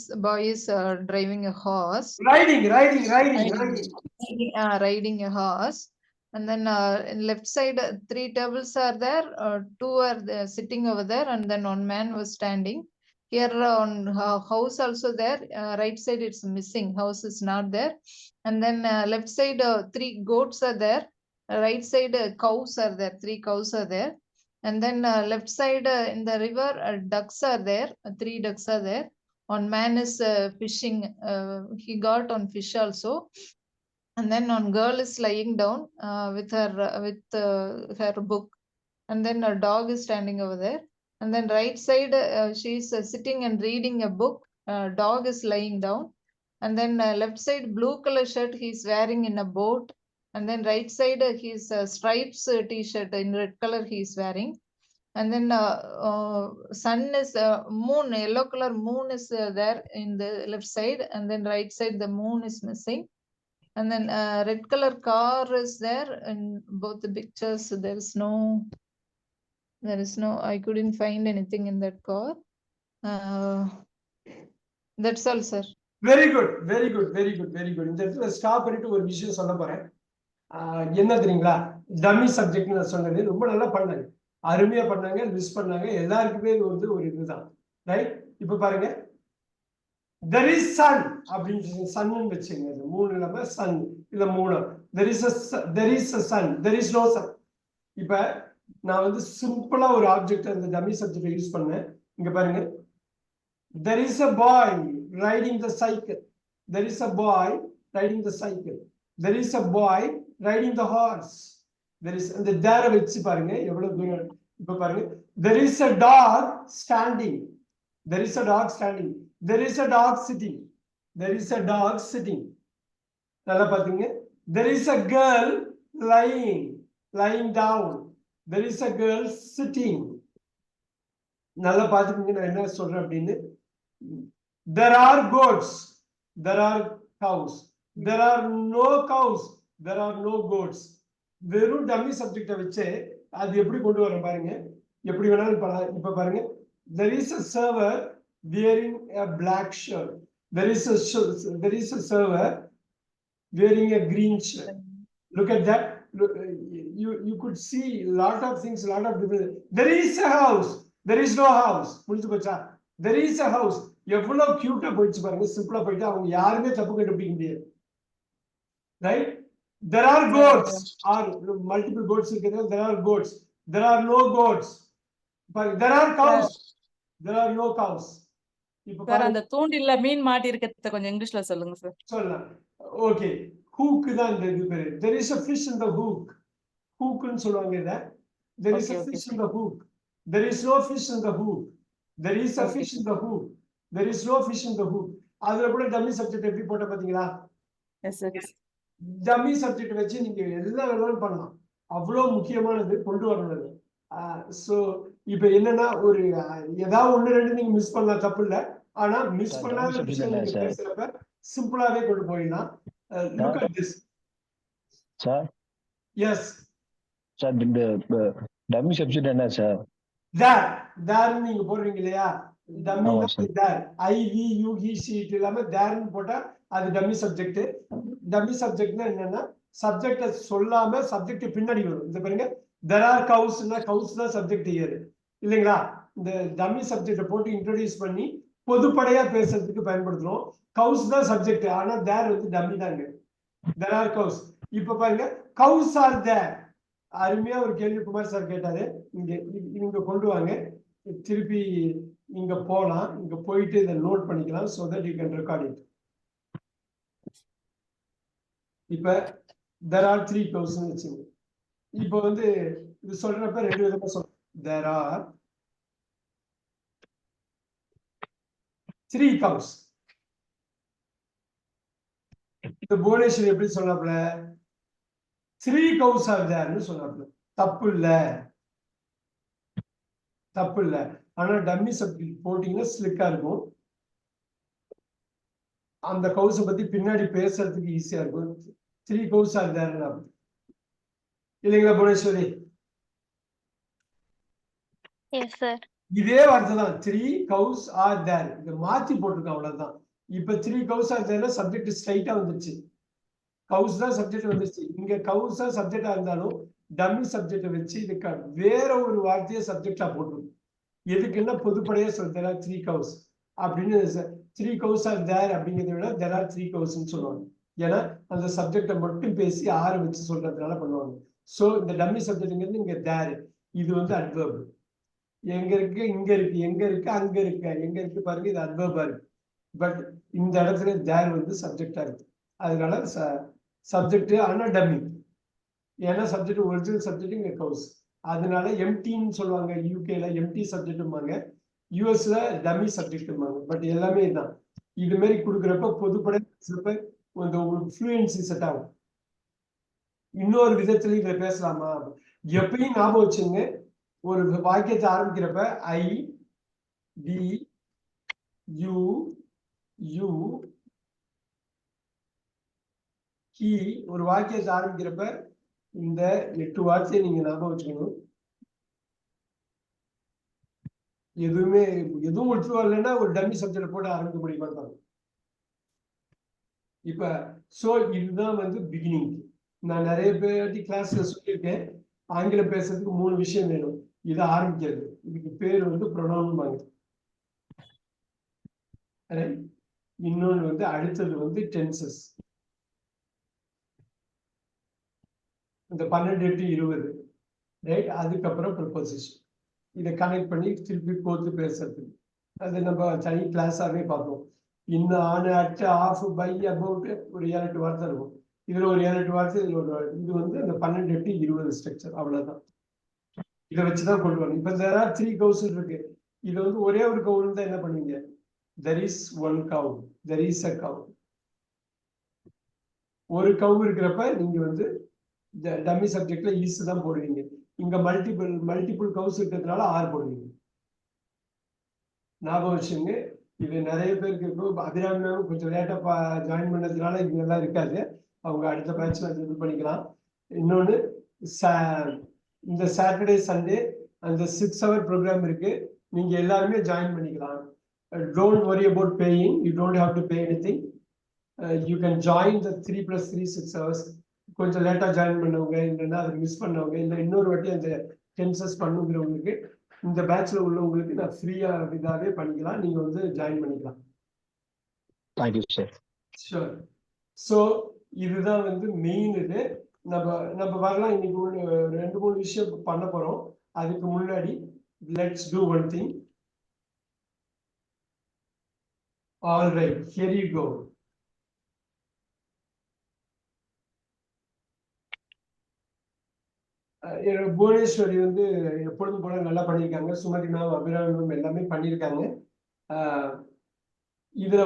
driving a horse. Riding. Riding a horse. And then in left side, 3 tables are there. 2 are there, sitting over there, and then 1 man was standing. Here on house also there, right side it's missing, house is not there. And then left side 3 goats are there, right side cows are there, 3 cows are there. And then left side in the river ducks are there, 3 ducks are there. On man is fishing, he got on fish also. And then on girl is lying down with her book. And then a dog is standing over there. And then right side, she is sitting and reading a book. Dog is lying down. And then left side, blue color shirt he is wearing in a boat. And then right side, his stripes t-shirt in red color he is wearing. And then sun is moon, yellow color moon is there in the left side. And then right side, the moon is missing. And then red color car is there in both the pictures. There is no, I couldn't find anything in that car. That's all, sir. Very good, very good, very good, very good. இந்த இடத்துல stop பண்ணிட்டு ஒரு விஷயம் சொல்ல போறேன். என்ன தெரியுங்களா, dummy subject நான் சொன்னது ரொம்ப நல்லா பண்ணாங்க, அருமையா பண்ணாங்க, மிஸ் பண்ணாங்க. எல்லாருக்குமே இது வந்து ஒரு இதுதான், ரைட்? இப்ப பாருங்க, there is sun அப்படின்னு சன்னு வச்சுங்க, மூணு இல்லாம சன் இல்ல மூணு. there is a sun, there is no sun. இப்ப நான் வந்து சிம்பிளா ஒரு ஆப்ஜெக்ட் அந்த டம்மி சப்ஜெக்ட் யூஸ் பண்ணேன். இங்க பாருங்க, there is a boy riding the cycle, there is a boy riding the cycle, there is a boy riding the horse, there is அந்த தேர வச்சு பாருங்க எவ்வளவு தூரம். இப்ப பாருங்க, there is a dog standing, there is a dog standing, there is a dog sitting, there is a dog sitting. நல்லா பாத்தீங்க, there is a girl lying down, there is a girl sitting. நல்லா பாத்துக்கீங்க நான் என்ன சொல்றேன் அப்படின்னு. There are goats, there are cows, there are no cows, there are no goats. வெறும் dummy சப்ஜெக்ட வச்சு அது எப்படி கொண்டு வர பாருங்க, எப்படி வேணாலும் பண்ணலாம். இப்ப பாருங்க, there is a server wearing a black shirt, there is a server wearing a green shirt. Look at that. Look, you could see a lot of things, a lot of different. There is a house, there is no house. புரிஞ்சு போச்சா? there is a house. எவ்வளவு கியூட்டா போயிடுச்சு பாருங்க, சிம்பிளா போயிட்டு அவங்க யாருமே தப்பு கண்டுபிடிக்க முடியாது, right? there are goats, or multiple goats இருக்கிறது. there are goats, there are no goats. பாருங்க, there are cows, there are no cows. இப்ப சார் அந்த தூண்டில்ல மீன் மாட்டி இருக்கிறத கொஞ்சம் இங்கிலீஷ்ல சொல்லுங்க சார். சொல்லலாம். ஓகே, ஹூக் தான் இந்த இது பேரு. there is a fish in the hook, ஹூக்னு சொல்லுவாங்க இத. there is a fish in the hook, there is no fish in the hook, there is a fish in the hook, there is no fish in the hook. அதுல கூட dummy subject எப்படி போட்ட பாத்தீங்களா? Yes sir. Dummy subject வச்சு நீங்க எல்லா வேலையும் பண்ணலாம், அவ்வளவு முக்கியமானது கொண்டு வரணும். சோ இப்ப என்னன்னா, ஒரு ஏதாவது ஒண்ணு ரெண்டு நீங்க மிஸ் பண்ணலாம், தப்பு இல்ல. ஆனா மிஸ் பண்ணாத விஷயம் நீங்க பேசுறப்ப சிம்பிளாவே கொண்டு போயிடலாம். look at this sir. Yes sir, இந்த டம்மி சப்ஜெக்ட் என்ன சார்? தேர் நீங்க போடுறீங்க இல்லையா, dummy there, IVU he she இல்லாம தேர்னு போட்டா அது டம்மி சப்ஜெக்ட். டம்மி சப்ஜெக்ட்னா என்னன்னா, சப்ஜெக்ட சொல்லாம சப்ஜெக்ட் பின்னாடி வரும். இந்த பாருங்க, there are cows னா கவுஸ் தான் சப்ஜெக்ட் இயர் இல்லைங்களா? இந்த டம்மி சப்ஜெக்ட போட்டு இன்ட்ரோடியூஸ் பண்ணி பொதுப்படையா பேசுறதுக்கு பயன்படுத்துறோம். கவுஸ் தான் சப்ஜெக்ட், ஆனா தேர் வந்து டம்மி தாங்க. there are cows. இப்ப பாருங்க, cows are there. அருமையா ஒரு கேள்வி குமார் சார் கேட்டாரு. இங்க கொண்டு வாங்க, திருப்பி இங்க போலாம், இங்க போயிட்டு இதை நோட் பண்ணிக்கலாம், so that you can record it. இப்ப there are 3 cows னு வச்சுங்க. இப்ப வந்து இது சொல்றப்ப ரெண்டு விதமா சொல்றோம். there are 3 cows. இந்த புவனேஸ்வரி எப்படி சொன்னாப்ல, 3 cows are there னு சொன்னாப்ல. தப்பு இல்ல, தப்பு இல்ல. ஆனா டம்மி சப்ஜெக்ட் போட்டீங்கன்னா ஸ்லிக்கா இருக்கும். அந்த கவுஸ பத்தி பின்னாடி பேசுறதுக்கு ஈஸியா இருக்கும். 3 cows are there இல்லைங்களா புவனேஸ்வரி? Yes, sir. இதே வார்த்தை தான், 3 cows are there. இத மாத்தி போட்டிருக்கோம், அவ்வளவுதான். இப்ப 3 cows are there சப்ஜெக்ட் ஸ்ட்ரைட்டா வந்துருச்சு. கவுஸ் தான் சப்ஜெக்ட் வந்துருச்சு. இங்க கவுஸ் தான் சப்ஜெக்டா இருந்தாலும் டம்மி சப்ஜெக்ட வச்சு இதுக்கு வேற ஒரு வார்த்தையை சப்ஜெக்டா போட்டுரும். எதுக்குன்னா பொதுப்படையா சொல்ல there are 3 cows அப்படின்னு 3 cows are there அப்படிங்கிறத விட there are 3 cows சொல்லுவாங்க. ஏன்னா அந்த சப்ஜெக்டை மட்டும் பேசி 6 வச்சு சொல்றதுனால பண்ணுவாங்க. ஸோ இந்த டம்மி சப்ஜெக்ட்ங்கிறது இங்க தேர், இது வந்து அட்வர்ப். எங்க இருக்கு, இங்க இருக்கு, எங்க இருக்கு, அங்க இருக்கு, எங்க இருக்கு பாருங்க, இது அட்வர்பா இருக்கு. பட் இந்த இடத்துல தேர் வந்து சப்ஜெக்டா இருக்கு. அதனால சப்ஜெக்ட் ஆனா டம்மி. ஏன்னா சப்ஜெக்ட் ஒரிஜினல் சப்ஜெக்ட் இங்க கவுஸ். அதனால எம்டின்னு சொல்லுவாங்க. யூகேல எம்டி சப்ஜெக்ட்பாங்க, யூஎஸ்ல டம்மி சப்ஜெக்ட்பாங்க. பட் எல்லாமே இதுதான். இது மாதிரி கொடுக்குறப்ப பொதுப்படை உங்களுக்கு ஃப்ளூயன்சி செட் ஆகும். இன்னொரு விதத்துல இதை பேசலாமா? எப்பயும் ஞாபகம் வச்சுங்க, ஒரு வாக்கியத்தை ஆரம்பிக்கிறப்ப ஐ டி யூ யூ கி, ஒரு வாக்கியத்தை ஆரம்பிக்கிறப்ப இந்த 8 வார்த்தையை நீங்க ஞாபகம் வச்சுக்கணும். எதுவும் ஒற்று வரலன்னா ஒரு டம்மி சப்ஜெக்ட் போட்டு ஆரம்பிக்க முடியுமா? இப்ப சோ இதுதான் வந்து பிகினிங். நான் நிறைய பேர் கிளாஸ்ல சொல்லியிருக்கேன், ஆங்கிலம் பேசுறதுக்கு 3 விஷயம் வேணும். இதை ஆரம்பிக்கிறது, இதுக்கு பேர் வந்து ப்ரொனவுன்பாங்க. இன்னொன்று வந்து அடுத்தது வந்து டென்சஸ். இந்த 12 to 20 ரைட். அதுக்கப்புறம் ப்ரிப்போசிஷன். இதை கனெக்ட் பண்ணி திருப்பி கோர்த்து பேசுறது. அது நம்ம தனி கிளாஸாவே பார்த்தோம். இன்னும் on, at, off, by, about ஒரு 7-8 வார்த்தை இருக்கும். இதுல ஒரு 7-8 வார்த்தை, இதுல ஒரு வார்த்தை. இது வந்து அந்த 12 to 20 ஸ்ட்ரக்சர். அவ்வளவுதான். இதை வச்சுதான் கொண்டு வரணும். இப்ப there are 3 cows இருக்கு. இது வந்து ஒரே ஒரு கவுன்னு தான் என்ன பண்ணுவீங்க? there is one cow, there is a cow. ஒரு கவு இருக்கிறப்ப நீங்க வந்து டம்மி சப்ஜெக்ட்ல ஈஸ் தான் போடுவீங்க. இங்க மல்டிபிள் கவுஸ் இருக்கிறதுனால ஆர் போடுவீங்க. ஞாபகம் வச்சுங்க. இது நிறைய பேருக்கு இருக்கும். அபிராமியாவும் கொஞ்சம் லேட்டா ஜாயின் பண்ணதுனால இங்க எல்லாம் இருக்காது. அவங்க அடுத்த பேட்ச்ல இது பண்ணிக்கலாம். இன்னொன்னு, இந்த சாட்டர்டே சண்டே அந்த 6 hour ப்ரோக்ராம் இருக்கு. நீங்க எல்லாருமே ஜாயின் பண்ணிக்கலாம். Don't worry about paying, you don't have to pay anything. You can join the 3+3 6 hours. கொஞ்சம் லேட்டா ஜாயின் பண்ணவங்க, இல்லைன்னா அதை மிஸ் பண்ணவங்க, இல்லை இன்னொரு வாட்டி அந்த டென்சஸ் பண்ணுங்கிறவங்களுக்கு, இந்த பேட்ச்ல உள்ளவங்களுக்கு நான் ஃப்ரீயா இதாவே பண்ணிக்கலாம். நீங்க வந்து ஜாயின் பண்ணிக்கலாம். Thank you sir. ஷூர். ஸோ இதுதான் வந்து மெயின். இது நம்ம வரலாம். இன்னைக்கு 2-3 விஷயம் பண்ண போறோம். அதுக்கு முன்னாடி let's do one thing. All right, here you go. Bhuvaneswari வந்து எப்பொழுதும் போல நல்லா பண்ணியிருக்காங்க. சுமதி மேம், அபிராமி மேம் எல்லாமே பண்ணியிருக்காங்க. இதுல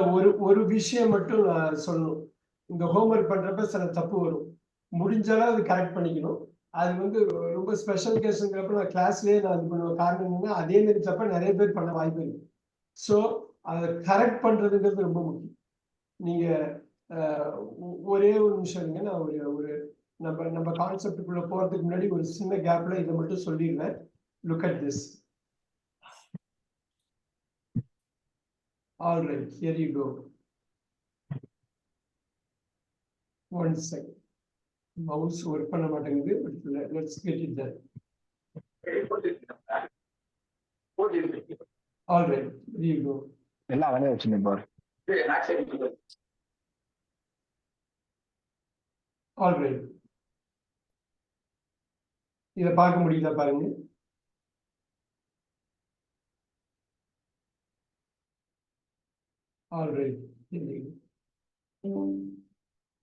ஒரு விஷயம் மட்டும் நான் சொல்லணும். இந்த ஹோம்ஒர்க் பண்றப்ப சில தப்பு வரும். முடிஞ்சாலும் அது கரெக்ட் பண்ணிக்கணும். அது வந்து ரொம்ப ஸ்பெஷல் கேஸுங்கிறப்ப நான் கிளாஸ்லயே நான் இது பண்ணுவேன். காரணம் என்னன்னா, அதே மாதிரி தப்ப நிறைய பேர் பண்ண வாய்ப்பு இருக்கு. ஸோ அதை கரெக்ட் பண்றதுங்கிறது ரொம்ப முக்கியம். நீங்க ஒரே ஒரு நிமிஷம் இருங்க. நான் ஒரு நம்ம கான்செப்டுக்குள்ள போறதுக்கு முன்னாடி ஒரு சின்ன கேப்ல இதை மட்டும் சொல்லிடுறேன். Look at this. All right, here you go. One second, mouse work பண்ண மாட்டேங்குது. Let's get it there. All right, here you go. எல்லாம் வேலையை வச்சுங்க பாரு. ஆல் ரைட், இதை பார்க்க முடியுதா பாருங்க. ஆல் ரைட்,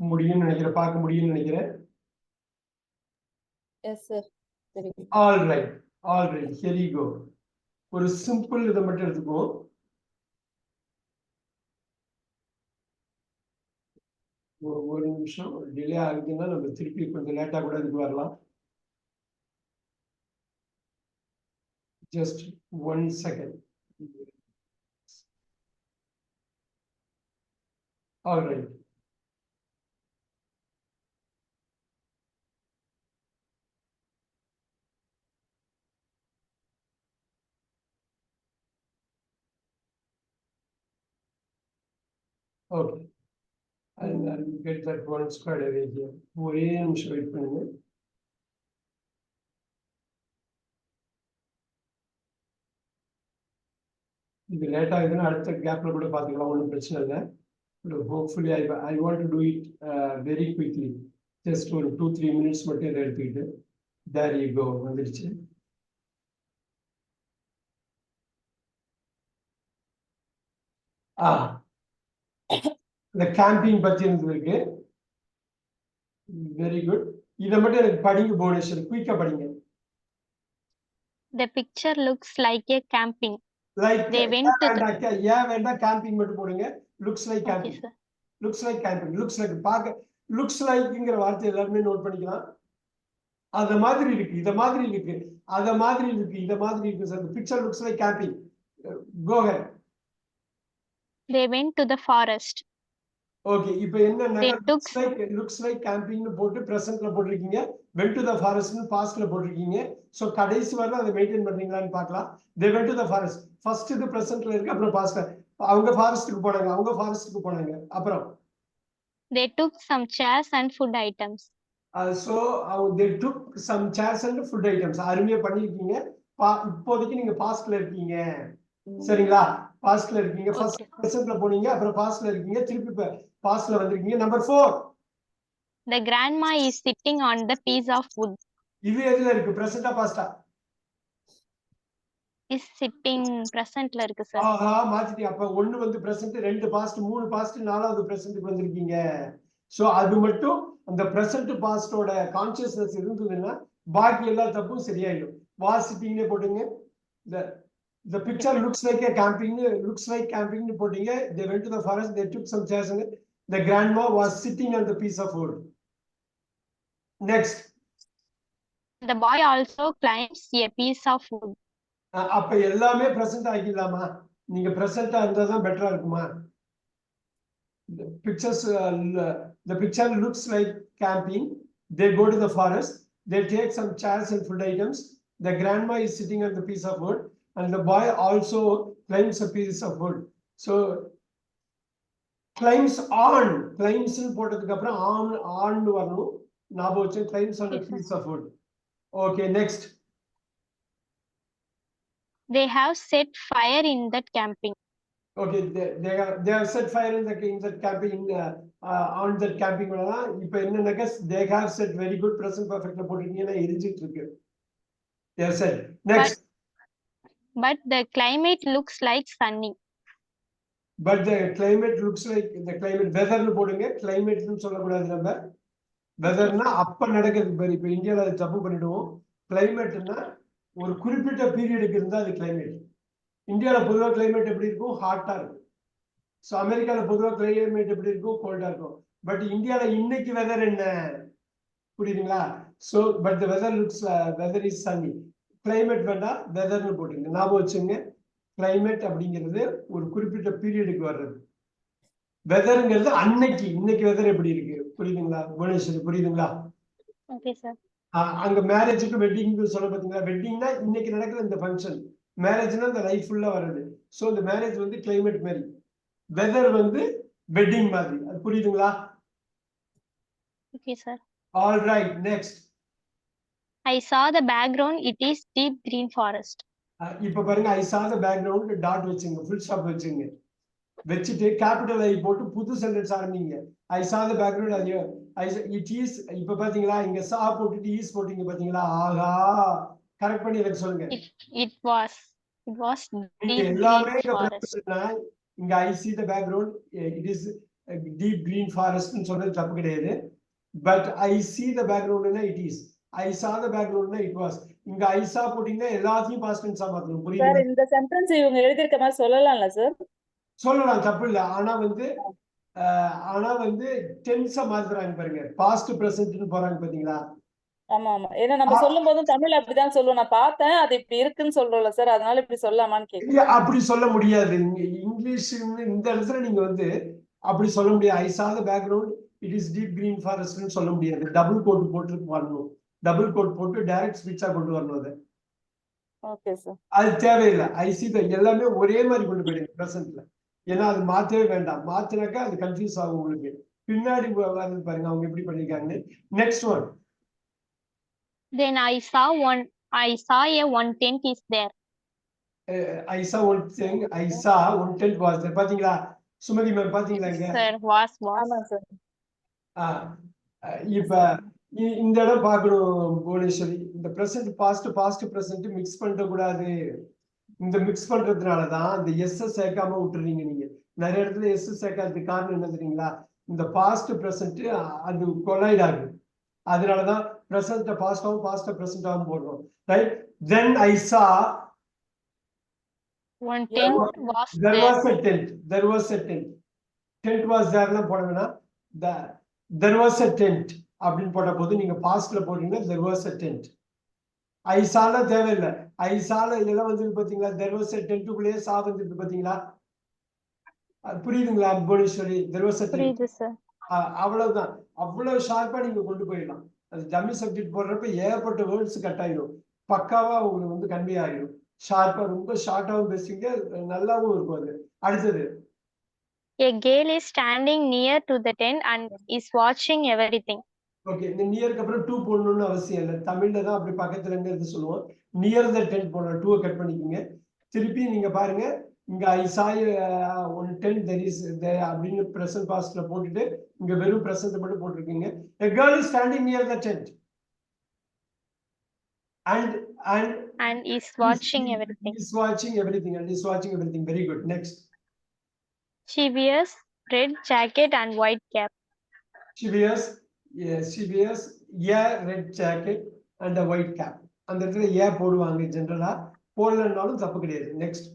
முடியும்னு நினைக்கிறேன். பார்க்க முடியும்னு நினைக்கிறேன். Yes sir. சரி. All right, all right, here you go. ஒரு சிம்பிள் இதை மட்டும் எடுத்துக்குவோம். ஒரு நிமிஷம் டிலே ஆகுதுன்னா நம்ம திருப்பி கொஞ்சம் லேட்டா கூட இதுக்கு வரலாம். Just 1 second. All right. Okay. I'll get that one squared away here. ஒரே நிமிஷம் வெயிட் பண்ணுங்க. இது லேட் ஆகுதுன்னா அடுத்த கேப்ல கூட பார்த்துக்கலாம், ஒன்றும் பிரச்சனை இல்லை. Hopefully I want to do it very quickly. Just ஒரு 2-3 மினிட்ஸ் மட்டும் இதை எடுத்துக்கிட்டு தேர் யூ கோ வந்துடுச்சு. இந்த கேம்பிங் பத்தி இருக்கு. Very good. இதை மட்டும் எனக்கு படிங்க புவனேஸ்வர், குயிக்கா படிங்க. The picture looks like a camping. Like They went to ஏன் வேண்டாம், கேம்பிங் மட்டும் போடுங்க. Looks like Okay, camping, sir. Looks like camping. Looks like பார்க்க, லுக்ஸ் லைக்ங்கிற வார்த்தை எல்லாருமே நோட் பண்ணிக்கலாம். அத மாதிரி இருக்கு, இத மாதிரி இருக்கு, அத மாதிரி இருக்கு, இத மாதிரி இருக்கு sir. Picture looks like camping. Go ahead. They went to the forest. Okay, இப்போ என்னன்னா They took லுக்ஸ் லைக் கேம்பிங்னு போட்டு பிரசன்ட்ல போட்டிருக்கீங்க, வென்ட் டு த ஃபாரஸ்ட்னு பாஸ்ட்ல போட்டிருக்கீங்க. சோ கடைசி வரை அதை மெயின்டைன் பண்றீங்களான்னு பார்க்கலாம். They went to the forest, first இது பிரசன்ட்ல இருக்கு, அப்புறம் பாஸ்ட்ல. அவங்க ஃபாரஸ்ட்டுக்கு போனாங்க, அப்புறம் they took some chairs and food items. so they took some chairs and food items. அருமையா பண்ணிருக்கீங்க. இப்போதைக்கு நீங்க பாஸ்ட்ல இருக்கீங்க, சரிங்களா? பாஸ்ட்ல இருக்கீங்க. First Okay, sir. பிரசன்ட்ல போனீங்க, அப்புறம் பாஸ்ட்ல இருக்கீங்க, திருப்பி பாஸ்ட்ல வந்திருக்கீங்க. Number 4, The grandma is sitting on the piece of wood. இது எதுல இருக்கு, பிரசன்ட்டா பாஸ்டா? Is sitting present ல இருக்கு sir. ஆஹா, மாத்திட்டீங்க. அப்ப 1 வந்து பிரசன்ட், 2 பாஸ்ட், 3 பாஸ்ட், 4வது பிரசன்ட்க்கு வந்திருக்கீங்க. சோ அது மட்டும் அந்த பிரசன்ட் பாஸ்டோட கான்ஷியஸ்னஸ் இருந்ததுன்னா பாக்கி எல்லா தப்பும் சரியாயிடும். வாஸ் சிட்டிங்னே போட்டுங்க. The picture looks like a camping, னு போட்டீங்க. They went to the forest, they took some chairs and the grandma was sitting on the piece of wood. Next. The boy also climbs a piece of wood. அப்ப எல்லாமே present ஆகிடலாமா? நீங்க பிரசன்ட்டா இருந்தா தான் பெட்டரா இருக்குமா? The picture looks like camping. They go to the forest, they take some chairs and food items. The grandma is sitting on the piece of wood and the boy also climbs a piece of wood. So climbs னு போட்டதுக்கு அப்புறம் on வரணும். ஞாபகம் வச்சு climbs on a piece of wood. Okay, next. They have set fire in that camping. Okay, they have set fire in that camping, on that camping. இப்போ என்னன்னாக்க they have set, very good, present perfectல போட்டுட்டீங்கன்னா எரிஞ்சிட்டு இருக்கு. They have said. Next. But the climate looks like sunny. But the climate looks like the climate, weather னு போடுங்க. climate னு சொல்லக்கூடாது. நம்ம வெதர்னா அப்ப நடக்கிறது பாரு. இப்போ இந்தியால அதை தப்பு பண்ணிடுவோம். கிளைமேட்னா ஒரு குறிப்பிட்ட பீரியடுக்கு இருந்தா அது கிளைமேட். இந்தியால பொதுவா கிளைமேட் எப்படி இருக்கும், ஹாட்டா இருக்கும். சோ அமெரிக்கால பொதுவா கிளைமேட் எப்படி இருக்கும், கோல்டா இருக்கும். பட் இந்தியால இன்னைக்கு வெதர் என்ன, புரியுதுங்களா? So but the weather is sunny. Climate வேண்டா, வெதர்னு போட்டுங்க. ஞாபகம் வச்சுங்க, கிளைமேட் அப்படிங்கிறது ஒரு குறிப்பிட்ட பீரியடுக்கு வர்றது. வெதர்ங்கிறது இன்னைக்கு வெதர் எப்படி இருக்கு, புரியுதுங்களா? புவனேஸ்வரி, புரியுதுங்களா? Okay, sir. அங்க மேரேஜுக்கு வெட்டிங்னு சொல்ல பாத்தீங்களா? வெட்டிங்னா இன்னைக்கு நடக்கிற இந்த ஃபங்க்ஷன், மேரேஜ்னா இந்த லைஃப் ஃபுல்லா வருது. சோ இந்த மேரேஜ் வந்து கிளைமேட் மாதிரி, வெதர் வந்து வெட்டிங் மாதிரி. அது புரியுதுங்களா? Okay, sir. All right, next. I saw the background. It is deep green forest. இப்ப பாருங்க, I saw the background, dot வச்சுங்க, ஃபுல் ஸ்டாப் வச்சுங்க. வச்சுட்டு கேபிட்டல் ஐ போட்டு புது சென்டென்ஸ் ஆரம்பிங்க. I saw the background, it is. இப்ப பாத்தீங்களா, இங்க saw போட்டுட்டு is போட்டீங்க பாத்தீங்களா? ஆஹா, கரெக்ட் பண்ணி எனக்கு சொல்லுங்க. It was deep எல்லாமே green இங்க forest. பிரச்சனை. இங்க I see the background, it is deep green forest னு சொல்றது தப்பு கிடையாது. But I see the background னா it is, I saw the background னா it was. இங்க I saw போட்டீங்கன்னா எல்லாத்தையும் பாஸ்ட் டென்ஸா மாத்தணும். சார் புரியுதுங்களா? இந்த சென்டென்ஸ் இவங்க எழுதியிருக்க மாதிரி சொல்லலாம்ல சார்? சொல்லலாம், தப்பு இல்ல. ஆனா வந்து டென்ஸா மாத்துறாங்க பாருங்க. பாஸ்ட் பிரசன்ட்னு போறாங்க பாத்தீங்களா? ஆமா ஆமா, ஏன்னா நம்ம சொல்லும் போதும் தமிழ் அப்படிதான் சொல்லுவோம். நான் பார்த்தேன், அது இப்படி இருக்குன்னு சொல்றோம்ல சார், அதனால இப்படி சொல்லலாமான்னு கேட்குறேன். அப்படி சொல்ல முடியாது. இங்கிலீஷ் இந்த இடத்துல நீங்க வந்து அப்படி சொல்ல முடியாது. I saw the background, it is deep green forest னு சொல்ல முடியாது. டபுள் கோட் போட்டு வரணும். டபுள் கோட் போட்டு டைரக்ட் ஸ்பீச்சா கொண்டு வரணும். அது ஓகே சார். அது தேவையில்லை. I see the எல்லாமே ஒரே மாதிரி கொண்டு போயிடுங்க பிரசன்ட்ல. ஏன்னா அது மாத்தவே வேண்டாம். மாத்தினாக்கா அது கன்ஃபியூஸ் ஆகும் உங்களுக்கு. பின்னாடி வந்து பாருங்க அவங்க எப்படி பண்ணிருக்காங்க. Next one. Then I saw a one tent is there. I saw one thing, I saw one tent was there. பாத்தீங்களா சுமதி மேம் பாத்தீங்களா இங்க Sir, was. ஆமா சார். ஆ, இப்ப இந்த இடம் பார்க்கணும் புவனேஸ்வரி. இந்த பிரசன்ட் பாஸ்ட் பிரசன்ட் மிக்ஸ் பண்ண கூடாது. இந்த மிக்ஸ் பண்றதுனாலதான் இந்த எஸ் சேர்க்காம விட்டுறீங்க நீங்க. நிறைய இடத்துல எஸ் சேர்க்காததுக்கு காரணம் என்ன தெரியுங்களா? இந்த பாஸ்ட் பிரசன்ட் அது கொலைட் ஆகுது. அதனாலதான் பிரசன்ட் பாஸ்டாவும் பாஸ்ட் பிரசன்டாவும் போடுறோம். Right? Then I saw One tent was there there. was a tent. There was a tent. Tent was there லாம் போடணும்னா there was a tent அப்படின்னு போட்ட போது நீங்க பாஸ்ட்ல போடுறீங்க there was a tent. ஐசால தேவையில்லை. ஐசால எல்லாம் வந்துருக்கு பாத்தீங்களா? there was a tent குள்ளேயே சா வந்துருக்கு பாத்தீங்களா? புரியுதுங்களா Bhuvaneswari? there was a tent. புரியுது சார். அவ்வளவுதான். அவ்வளவு ஷார்ப்பா நீங்க கொண்டு போயிடலாம். அது டம்மி சப்ஜெக்ட் போடுறப்ப ஏகப்பட்ட வேர்ட்ஸ் கட் ஆயிடும். பக்காவா உங்களுக்கு வந்து கன்வே ஆயிடும். ஷார்ப்பா ரொம்ப ஷார்ட்டாவும் பேசுவீங்க, நல்லாவும் இருக்கும் அது. அடுத்தது A girl is standing near to the tent and is watching everything. Okay. இந்த நியருக்கு அப்புறம் டூ போடணும்னு அவசியம் இல்லை. தமிழ்ல தான் அப்படி பக்கத்துல இருந்து எடுத்து சொல்லுவோம். நியர் த டென்ட் போடணும். டூவை கட் பண்ணிக்கோங்க. திருப்பி நீங்க பாருங்க, இங்க I saw one tent there is அப்படின்னு பிரசன்ட் பாஸ்ட்ல போட்டுட்டு இங்க வெறும் பிரசன்ட் மட்டும் போட்டிருக்கீங்க. A girl is standing near the tent and is watching everything. Is watching everything and is watching everything. Very good. Next. She wears red jacket and white cap. She wears a red jacket and a white cap. அந்த இடத்துல ஏ போடுவாங்க ஜெனரலா. போடலன்னாலும் தப்பு கிடையாது. Next.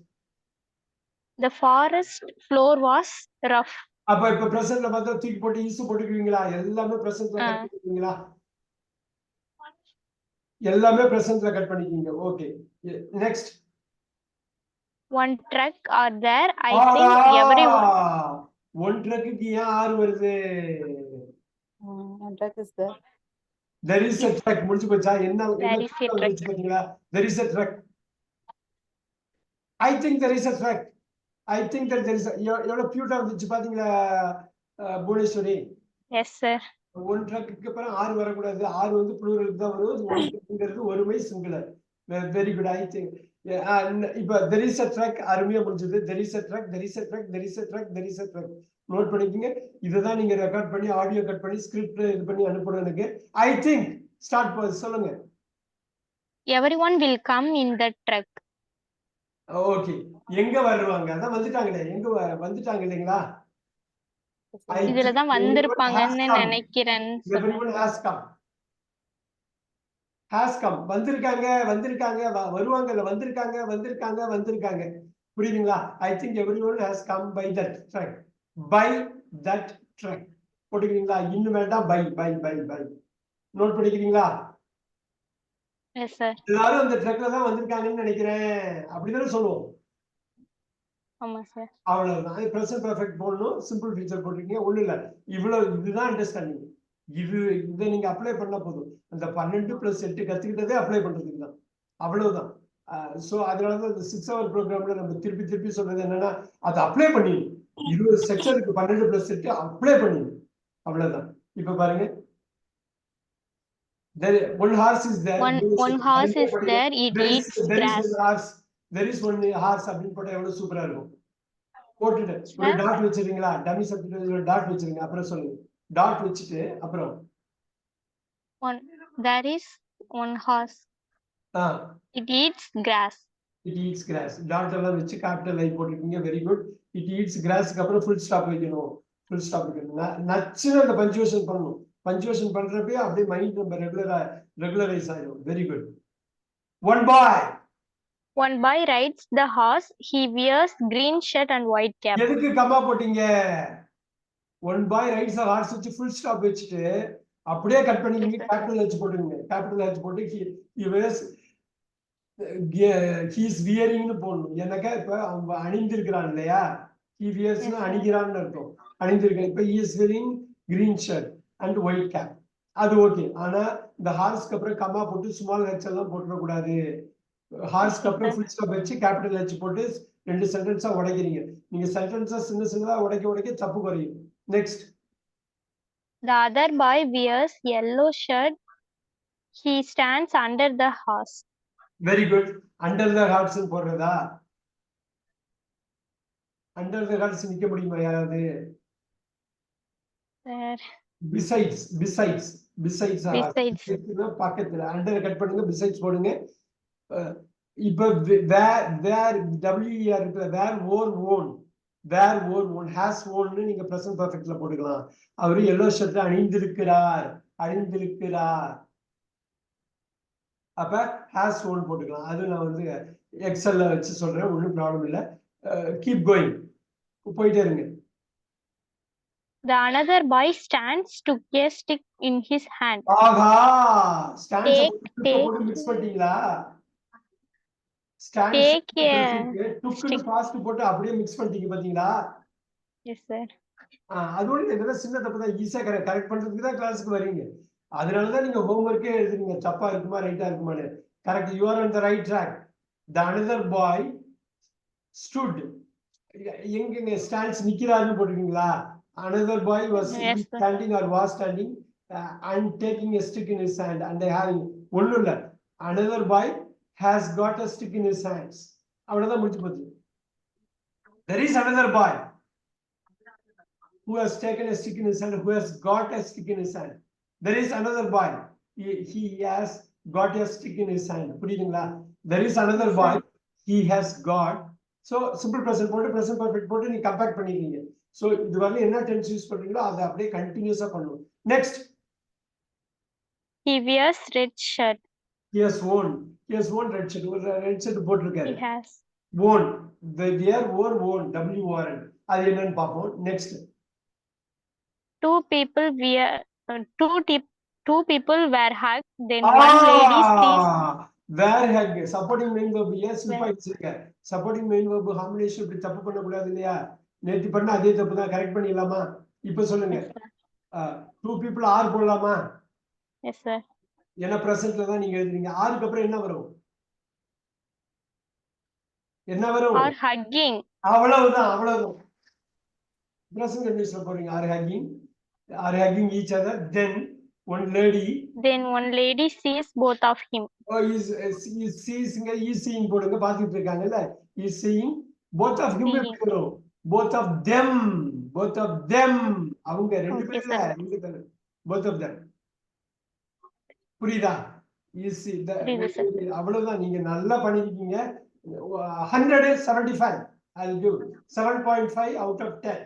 The forest floor was rough. அப்ப இப்ப பிரசன்ட்ல பார்த்தா தூக்கி போட்டு ஈஸு போட்டுக்குவீங்களா? எல்லாமே பிரசன்ட்ல கட் பண்ணிக்குவீங்களா? எல்லாமே பிரசன்ட்ல கட் பண்ணிக்கீங்க. Okay. Next. One truck are there. I think everyone. One ட்ரக்குக்கு ஏன் ஆறு வருது? One truck is there. There is a truck. முடிச்சு போச்சா? என்ன There is a truck. பாத்தீங்களா? There is a truck. I think there is a truck. I think that there is a எவ்வளவு கியூட்டா வந்துச்சு பாத்தீங்களா புவனேஸ்வரி? Yes sir. ஒன் ட்ரக்குக்கு அப்புறம் ஆறு வரக்கூடாது. ஆறு வந்து ப்ளூரலுக்கு தான் வரும். ஒன் ட்ரக்ங்கிறது ஒருமை singular. Very good. I think இப்ப there is a truck அருமையா முடிஞ்சது. there is a truck, there is a truck, there is a truck, there is a truck. Note பண்ணிக்கங்க. இதுதான் நீங்க ரெக்கார்ட் பண்ணி ஆடியோ கட் பண்ணி ஸ்கிரிப்ட் இது பண்ணி அனுப்பணும் எனக்கு. ஐ திங்க் ஸ்டார்ட் சொல்லுங்க. Everyone will come in the truck. Okay. எங்க வருவாங்க? அதான் வந்துட்டாங்களே. எங்க வந்துட்டாங்க இல்லைங்களா? இதுல தான் வந்திருப்பாங்கன்னு நினைக்கிறேன். Everyone has come. Has come. வந்திருக்காங்க வருவாங்கல்ல. வந்திருக்காங்க. புரியுதுங்களா? I think everyone has come by that truck. By that truck. போட்டுக்கிறீங்களா? இன்னும் வேண்டாம். by. நோட் பண்ணிக்கிறீங்களா? Yes sir. எல்லாரும் அந்த ட்ரக்ல தான் வந்திருக்காங்கன்னு நினைக்கிறேன். அப்படிதானே சொல்லுவோம். ஆமா சார். அவ்வளவுதான். பிரசன்ட் பெர்ஃபெக்ட் போடணும். சிம்பிள் ஃபியூச்சர் போட்டிருக்கீங்க. ஒண்ணும் இல்ல. இதுதான் அண்டர்ஸ்டாண்டிங். இதை நீங்க அப்ளை பண்ணா போதும். அந்த 12 + 8 கத்துக்கிட்டதே அப்ளை பண்றதுக்கு தான். அவ்வளவுதான். சோ அதனாலதான் இந்த 6 hour ப்ரோக்ராம்ல நம்ம திருப்பி சொல்றது என்னன்னா, அதை அப்ளை பண்ணி 20 செக்ஷனுக்கு 12 + 8 அப்ளை பண்ணி அவ்வளவுதான். இப்ப பாருங்க. One horse is there. One horse is there. It eats grass. There is one horse அப்படின்னு போட்டா எவ்வளவு சூப்பரா இருக்கும். போட்டுட்டு ஒரு டாட் வச்சிருக்கீங்களா? டம்மி சப்ஜெக்ட் ஒரு டாட் வச்சிருங்க. அப்புறம் சொல்லுங்க. டாட் வச்சிட்டு அப்புறம் There is one horse. It eats grass. It eats grass. Dot எல்லாம் வச்சு கேபிட்டல் ஐ போட்டுருக்கீங்க. Very good. இட் ஈட்ஸ் கிராஸ்க்கு அப்புறம் ஃபுல் ஸ்டாப் வைக்கணும். நச்சுன்னு அந்த பஞ்சுவேஷன் பண்ணணும். பஞ்சுவேஷன் பண்றப்பே அப்படியே மைண்ட் நம்ம ரெகுலரைஸ் ஆயிடும். Very good. One boy rides the horse. He wears green shirt and white cap. எதுக்கு கமா போட்டீங்க? One boy rides the horse வச்சு ஃபுல் ஸ்டாப் வச்சுட்டு அப்படியே கட் பண்ணிக்கிங்க. கேபிட்டல் ஹெச் போட்டுங்க. கேபிட்டல் ஹெச் போட்டு he is wearing னு போடணும். எனக்கா இப்ப அவங்க அணிந்திருக்கிறான் இல்லையா? he wears னா அணிகிறான்னு அர்த்தம். அணிந்திருக்கான். இப்ப he is wearing green shirt and white cap. அது ஓகே. ஆனா இந்த ஹார்ஸ்க்கு அப்புறம் கமா போட்டு ஸ்மால் ஹெச் எல்லாம் போட்டுற கூடாது. ஹார்ஸ்க்கு அப்புறம் ஃபுல் ஸ்டாப் வச்சு கேபிட்டல் ஹெச் போட்டு 2 சென்டென்ஸா உடைக்கிறீங்க. நீங்க சென்டென்ஸா சின்னதா உடைக்க தப்பு குறையும். Next. The other boy wears yellow shirt. He stands under the horse. Very good. Under the horse போடுறதா? அண்டர் த ஹார்ட்ஸ் நிக்க முடியுமா யாராவது? Sir, besides besides besides besides. பக்கத்துல அண்டர் கட் பண்ணுங்க, பிசைட்ஸ் போடுங்க. இப்ப வேர் WER இருக்குல்ல, wore or worn, wore or worn, has ஓன்னு நீங்க பிரசன்ட் பர்ஃபெக்ட்ல போட்டுக்கலாம். அவரு எல்லோ ஷர்ட் அணிந்திருக்கிறார், அணிந்திருக்கிறார். அப்ப ஹேஸ் ஓன் போட்டுக்கலாம். அது நான் வந்து எக்ஸல்ல வச்சு சொல்றேன், ஒன்றும் ப்ராப்ளம் இல்லை. கீப் கோயிங், போயிட்டே இருங்க. The another boy stands to a stick in his hand. ஆஹா, ஸ்டாண்ட்ஸ் Take போட்டு மிக்ஸ் பண்ணிட்டீங்களா? Take a டுக்குன்னு stick. ஃபாஸ்ட் போட்டு அப்படியே மிக்ஸ் பண்ணிட்டீங்க பாத்தீங்களா? Yes, sir. அதோட இதெல்லாம் சின்ன தப்பு தான், ஈஸியா கரெக்ட் பண்றதுக்கு தான் கிளாஸுக்கு வரீங்க. அதனாலதான் நீங்க ஹோம்ஒர்க்கே எழுதுறீங்க, தப்பா இருக்குமா ரைட்டா இருக்குமான்னு. Correct, you are on the right track. The another boy stood, எங்க ஸ்டாண்ட்ஸ் நிக்கிறாருன்னு போட்டுருக்கீங்களா? Another boy was Yes, sir. Standing or was standing and taking a stick in his hand and they having ஒண்ணும் இல்ல, another boy has got a stick in his hands. அவ்வளவுதான் முடிஞ்சு போச்சு. There is another boy who has taken a stick in his hand, who has got a stick in his hand. There is another boy, he has got a stick in his hand. புரியுதுங்களா? There is another boy, he has got. So simple present போட்டு present perfect போட்டு நீ compare பண்ணிருக்கீங்க. So இது வரல என்ன tense use பண்றீங்களோ அதை அப்படியே கண்டினியூஸா பண்ணணும். Next, He wears red shirt. he has worn red shirt. ஒரு red shirt போட்டுருக்காரு. He has. worn, the wear or worn, WORN. அது என்னன்னு பாப்போம். Next, Two people were hugged. Then one lady sees. Were hug, supporting main verb. எஸ் பாயிச்சிருக்க, supporting main verb combination இப்படி தப்பு பண்ண கூடாது இல்லையா? நேத்து பண்ண அதே தப்பு தான், கரெக்ட் பண்ணிடலாமா? இப்ப சொல்லுங்க, Yes, sir. Two people are போடலாமா? Yes, sir. ஏன்னா பிரசன்ட்ல தான் நீங்க எழுதுறீங்க. ஆருக்கு அப்புறம் என்ன வரும்? என்ன வரும்? Or hugging. அவ்வளவுதான், அவ்வளவுதான். பிரசன்ட் கண்டிஷன்ல போறீங்க. Are hugging each other. Then one lady. Then one lady sees both of him. seeing போடுங்க, பாத்துட்டு இருக்காங்கல்ல. is seeing both of him. Seeing. வரும் both of them, அவங்க ரெண்டு Okay, பேர்ல sir. ரெண்டு பேர், both of them. புரியுதா? புரியுது, sir. அவ்வளவுதான். நீங்க நல்லா பண்ணிருக்கீங்க. 175. I'll give 7.5 out of 10.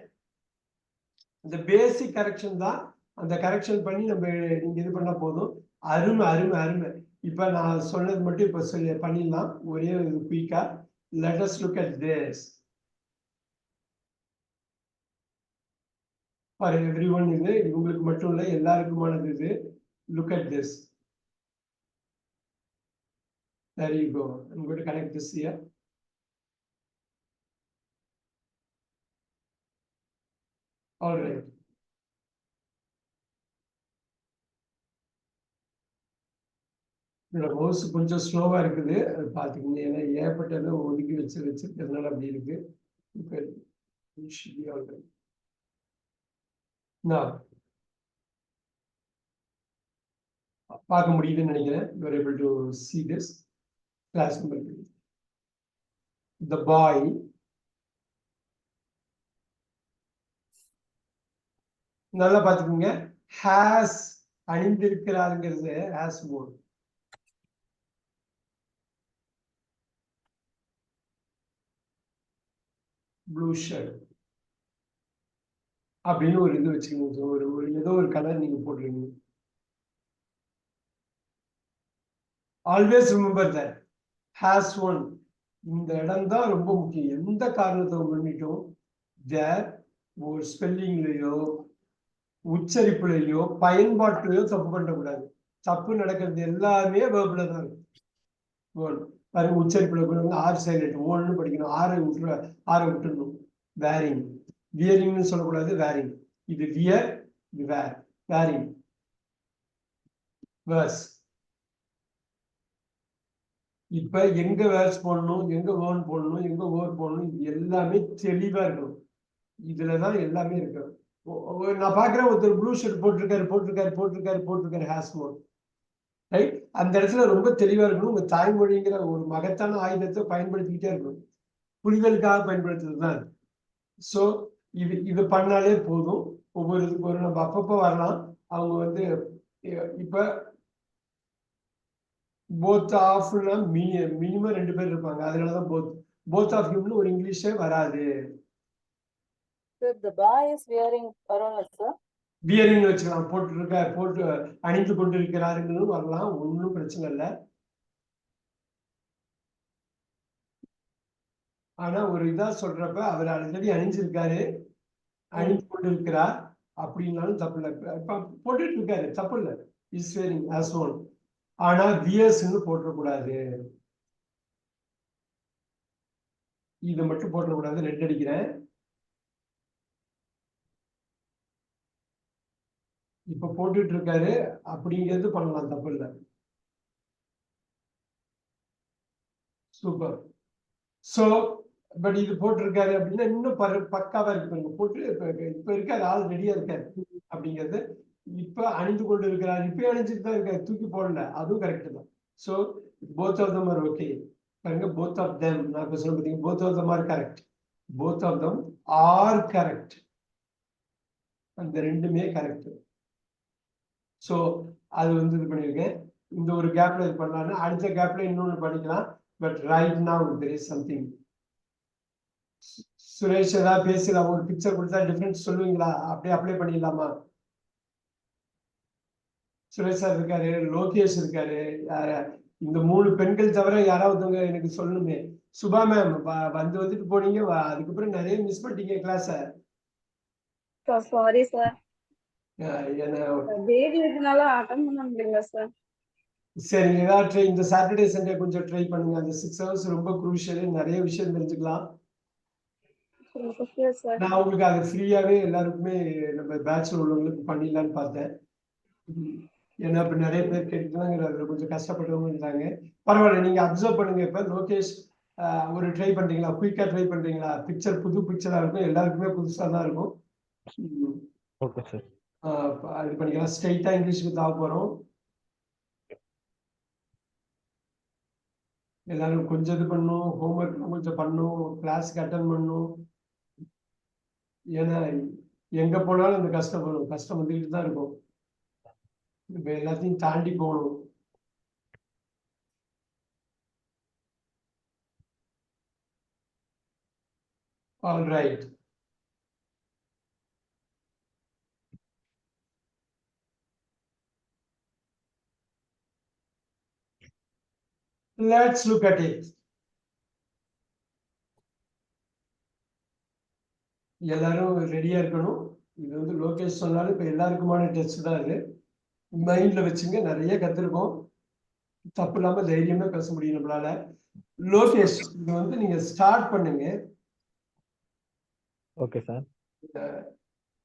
இந்த பேசிக் கரெக்ஷன் தான். அந்த கரெக்ஷன் பண்ணி நம்ம நீங்க இது பண்ண போதும். அருமை அருமை அருமை. இப்ப நான் சொன்னது மட்டும் இப்ப சொல்லி பண்ணிடலாம், ஒரே ஒரு குயிக்கா. Let us look at this for everyone. இது உங்களுக்கு மட்டும் இல்ல, எல்லாருக்குமானது இது. Look at this. There you go. I'm going to connect this here. All right. என்னோட மவுஸ் கொஞ்சம் ஸ்லோவா இருக்குது, அது பாத்துக்கங்க. ஏன்னா ஏற்பட்டதை ஒதுக்கி வச்சிருக்கிறதுனால அப்படி இருக்கு. பார்க்க முடியுதுன்னு நினைக்கிறேன். You are able to see this. Class number 3. The boy நல்லா பாத்துக்கோங்க. has அணிந்திருக்கிறாருங்கிறது has worn. blue shirt அப்படின்னு ஒரு இது வச்சுக்கணும். ஒரு ஏதோ ஒரு கலர் நீங்க போடுறீங்க. Always remember that has one. இந்த இடம் தான் ரொம்ப முக்கியம். எந்த காரணத்தை முன்னிட்டும் தேர் ஒரு ஸ்பெல்லிங்லயோ உச்சரிப்புலையோ பயன்பாட்டிலையோ தப்பு பண்ணக்கூடாது. தப்பு நடக்கிறது எல்லாமே வேர்ப்ல தான் இருக்கு. பாருங்க, உச்சரிப்புல ஆர் சைலண்ட் ஓன்னு படிக்கணும். ஆரை விட்டுடணும். வேரிங், வியரிங்னு சொல்லக்கூடாது, வேரிங். இது வியர், இது வேர், வேரிங். வேர்ஸ். இப்ப எங்க வேர்ஸ் போடணும், எங்க வேர்ன் போடணும், எங்க வேர் போடணும், இது எல்லாமே தெளிவா இருக்கணும். இதுலதான் எல்லாமே இருக்கு. நான் பாக்குறேன், ஒருத்தர் ப்ளூ ஷர்ட் போட்டிருக்காரு ஹேஸ் மோர். ரைட்? அந்த இடத்துல ரொம்ப தெளிவா இருக்கணும். உங்க தாய்மொழிங்கிற ஒரு மகத்தான ஆயுதத்தை பயன்படுத்திக்கிட்டே இருக்கணும். புரிதலுக்காக பயன்படுத்துறது தான். ஸோ இது பண்ணாலே போதும். ஒவ்வொரு நம்ம அப்பப்போ வரலாம். அவங்க வந்து இப்ப போத் ஆஃப்னா மினிமம் 2 பேர் இருப்பாங்க. அதனாலதான் போத் ஆஃப் ஹிம்னு ஒரு இங்கிலீஷே வராது. Sir, the boy is wearing parona, sir. Wearing வச்சுக்கலாம். போட்டு அணிந்து கொண்டிருக்கிறாருன்னு வரலாம். ஒன்றும் பிரச்சனை இல்லை. ஆனா ஒரு இதா சொல்றப்ப அவர் ஆல்ரெடி அணிஞ்சிருக்காரு, அணிந்து கொண்டிருக்கிறார் அப்படின்னாலும் தப்பு இல்லை. இப்ப போட்டுட்டு இருக்காரு, தப்பு இல்லை. Is wearing as one. ஆனா வியர்ஸ்ன்னு போட்டக்கூடாது. இதை மட்டும் போட்டக்கூடாது. ரெட் அடிக்கிறேன். இப்ப போட்டுட்டு இருக்காரு அப்படிங்கிறது பண்ணலாம், தப்பு இல்லை. சூப்பர். சோ பட் இது போட்டிருக்காரு அப்படின்னா இன்னும் பக்காவா இருக்கு. போட்டு இப்ப இருக்காரு, ஆள் ரெடியா இருக்காரு அப்படிங்கிறது. இப்ப அணிந்து கொண்டு இருக்கிறார். இப்ப அணிஞ்சுட்டு தான் இருக்காரு, தூக்கி போடல. அதுவும் கரெக்ட் தான். So both of them are okay. பாருங்க, போத் ஆஃப் தெம். நான் இப்ப சொல்ல பார்த்தீங்க, both of them are correct. Both of them are correct. அந்த ரெண்டுமே கரெக்ட். சோ அது வந்து இது பண்ணிருக்கேன். இந்த ஒரு கேப்ல இது பண்ணலாம்னா அடுத்த கேப்ல இன்னொன்னு பண்ணிக்கலாம். But right now there is something. Suresh ஏதாவது பேசலாம். ஒரு பிக்சர் கொடுத்தா டிஃபரன்ஸ் சொல்லுவீங்களா? அப்படியே அப்ளை பண்ணிடலாமா? சுரேஷ் சார் இருக்காரு, லோகேஷ் இருக்காரு. இந்த 3 பெண்கள் தவிர யாராவது எனக்கு சொல்லணுமே. சுபா மேம் வந்துட்டு போனீங்க. அதுக்கப்புறம் நிறைய மிஸ் பண்ணிட்டீங்க கிளாஸ. Sorry sir. என்ன பேபி இதனால அட்டெண்ட் பண்ண முடியல சார். சரி, ஏதாவது இந்த சாட்டர்டே சண்டே கொஞ்சம் ட்ரை பண்ணுங்க. அந்த 6 hours ரொம்ப குரூஷியல். நிறைய விஷயம் தெரிஞ்சுக்கலாம். நான் உங்களுக்கு அது ஃப்ரீயாவே எல்லாருக்குமே நம்ம பேட்ச்ல உள்ளவங்களுக்கு பண்ணிடலான்னு பார்த்தேன். ஏன்னா இப்ப நிறைய பேர் கேட்டுக்கலாங்கிறதுல கொஞ்சம் கஷ்டப்பட்டவங்க இருந்தாங்க. பரவாயில்ல, நீங்க அப்சர்வ் பண்ணுங்க. இப்ப லோகேஷ் ஒரு ட்ரை பண்றீங்களா? குயிக்கா ட்ரை பண்றீங்களா? பிக்சர் புது பிக்சரா இருக்கும். எல்லாருக்குமே புதுசா தான் இருக்கும். Okay sir. இது பண்ணிக்கலாம். ஸ்ட்ரைட்டா இங்கிலீஷ்க்கு தாவ போறோம். எல்லாரும் கொஞ்சம் இது பண்ணும். ஹோம்ஒர்க் கொஞ்சம் பண்ணும். கிளாஸ்க்கு அட்டன் பண்ணும். ஏன்னா எங்க போனாலும் இந்த கஷ்டம் வரும். கஷ்டம் வந்துக்கிட்டு தான் இருக்கும். இப்ப எல்லாத்தையும் தாண்டி போகணும். All right. Let's look at it. எல்லாரும் ரெடியா இருக்கணும். இது வந்து லோகேஷ் சொன்னாலும் இப்ப எல்லாருக்குமான டெஸ்ட் தான் இது. மைண்ட்ல வச்சுங்க. நிறைய கத்துருக்கோம். தப்பு இல்லாம தைரியமா பேச முடியும் நம்மளால. லோகேஷ், இது வந்து நீங்க ஸ்டார்ட் பண்ணுங்க. Okay sir.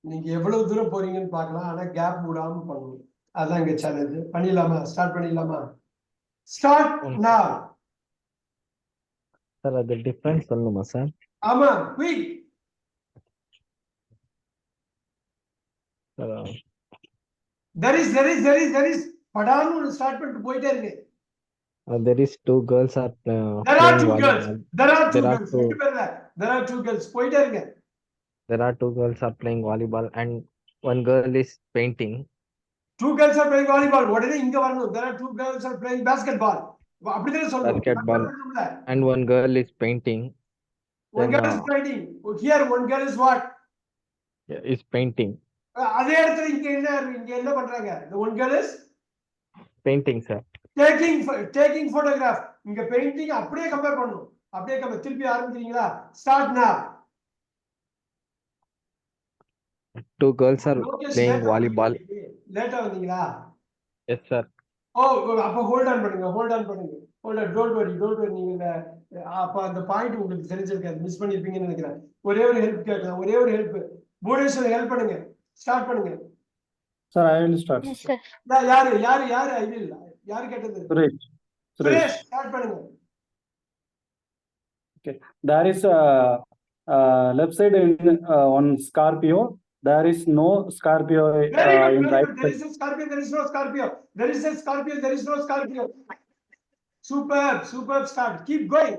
நீங்க எவ்வளவு தூரம் போறீங்கன்னு பார்க்கலாம். ஆனா கேப் விடாம பண்ணணும். அதான் இங்க சேலஞ்சு. பண்ணிடலாமா? ஸ்டார்ட் பண்ணிடலாமா? Start now. சார் அது டிஃபரன்ஸ் சொல்லணுமா சார்? ஆமா, குயிக். there is படான்னு ஸ்டார்ட் பண்ணிட்டு போயிட்டே இருக்கு. there is two girls are there are two girls. There are two girls. போயிட்டே இருக்கு. There are two girls are playing volleyball and one girl is painting. Two girls are playing volleyball. உடனே இங்க வரணும். There are two girls are playing basketball. அப்படிதான் சொல்லணும். Basketball. And one girl is painting. One girl is painting. Here one girl is what? Is painting. அதே இடத்துல இங்க என்ன பண்றாங்க? The one girl is painting sir. taking photograph. இங்க painting அப்படியே compare பண்ணனும். அப்படியே திருப்பி ஆரம்பிக்கிறீங்களா? Start now. Two girls are playing volleyball. லேட்டா வந்தீங்களா? Yes sir. அப்ப ஹோல்ட் ஆன் பண்ணுங்க. Don't worry. நீங்க அப்ப அந்த பாயிண்ட் உங்களுக்கு தெரிஞ்சிருக்காது. மிஸ் பண்ணிருப்பீங்கன்னு நினைக்கிறேன். ஒரே ஒரு ஹெல்ப் கேட்கலாம். புவனேஸ்வர் ஹெல்ப் பண்ணுங்க. ஸ்டார்ட் பண்ணுங்க. Sir, I will start. Yes, sir. யாரு ஐ வில். யாரு கேட்டது? சுரேஷ் ஸ்டார்ட் பண்ணுங்க. Okay. There is a left side in one Scorpio. There is no Scorpio Very good, in very right good. There side. is a Scorpio, there is no Scorpio. There is a Scorpio, there is no Scorpio. Superb, superb start. Keep going.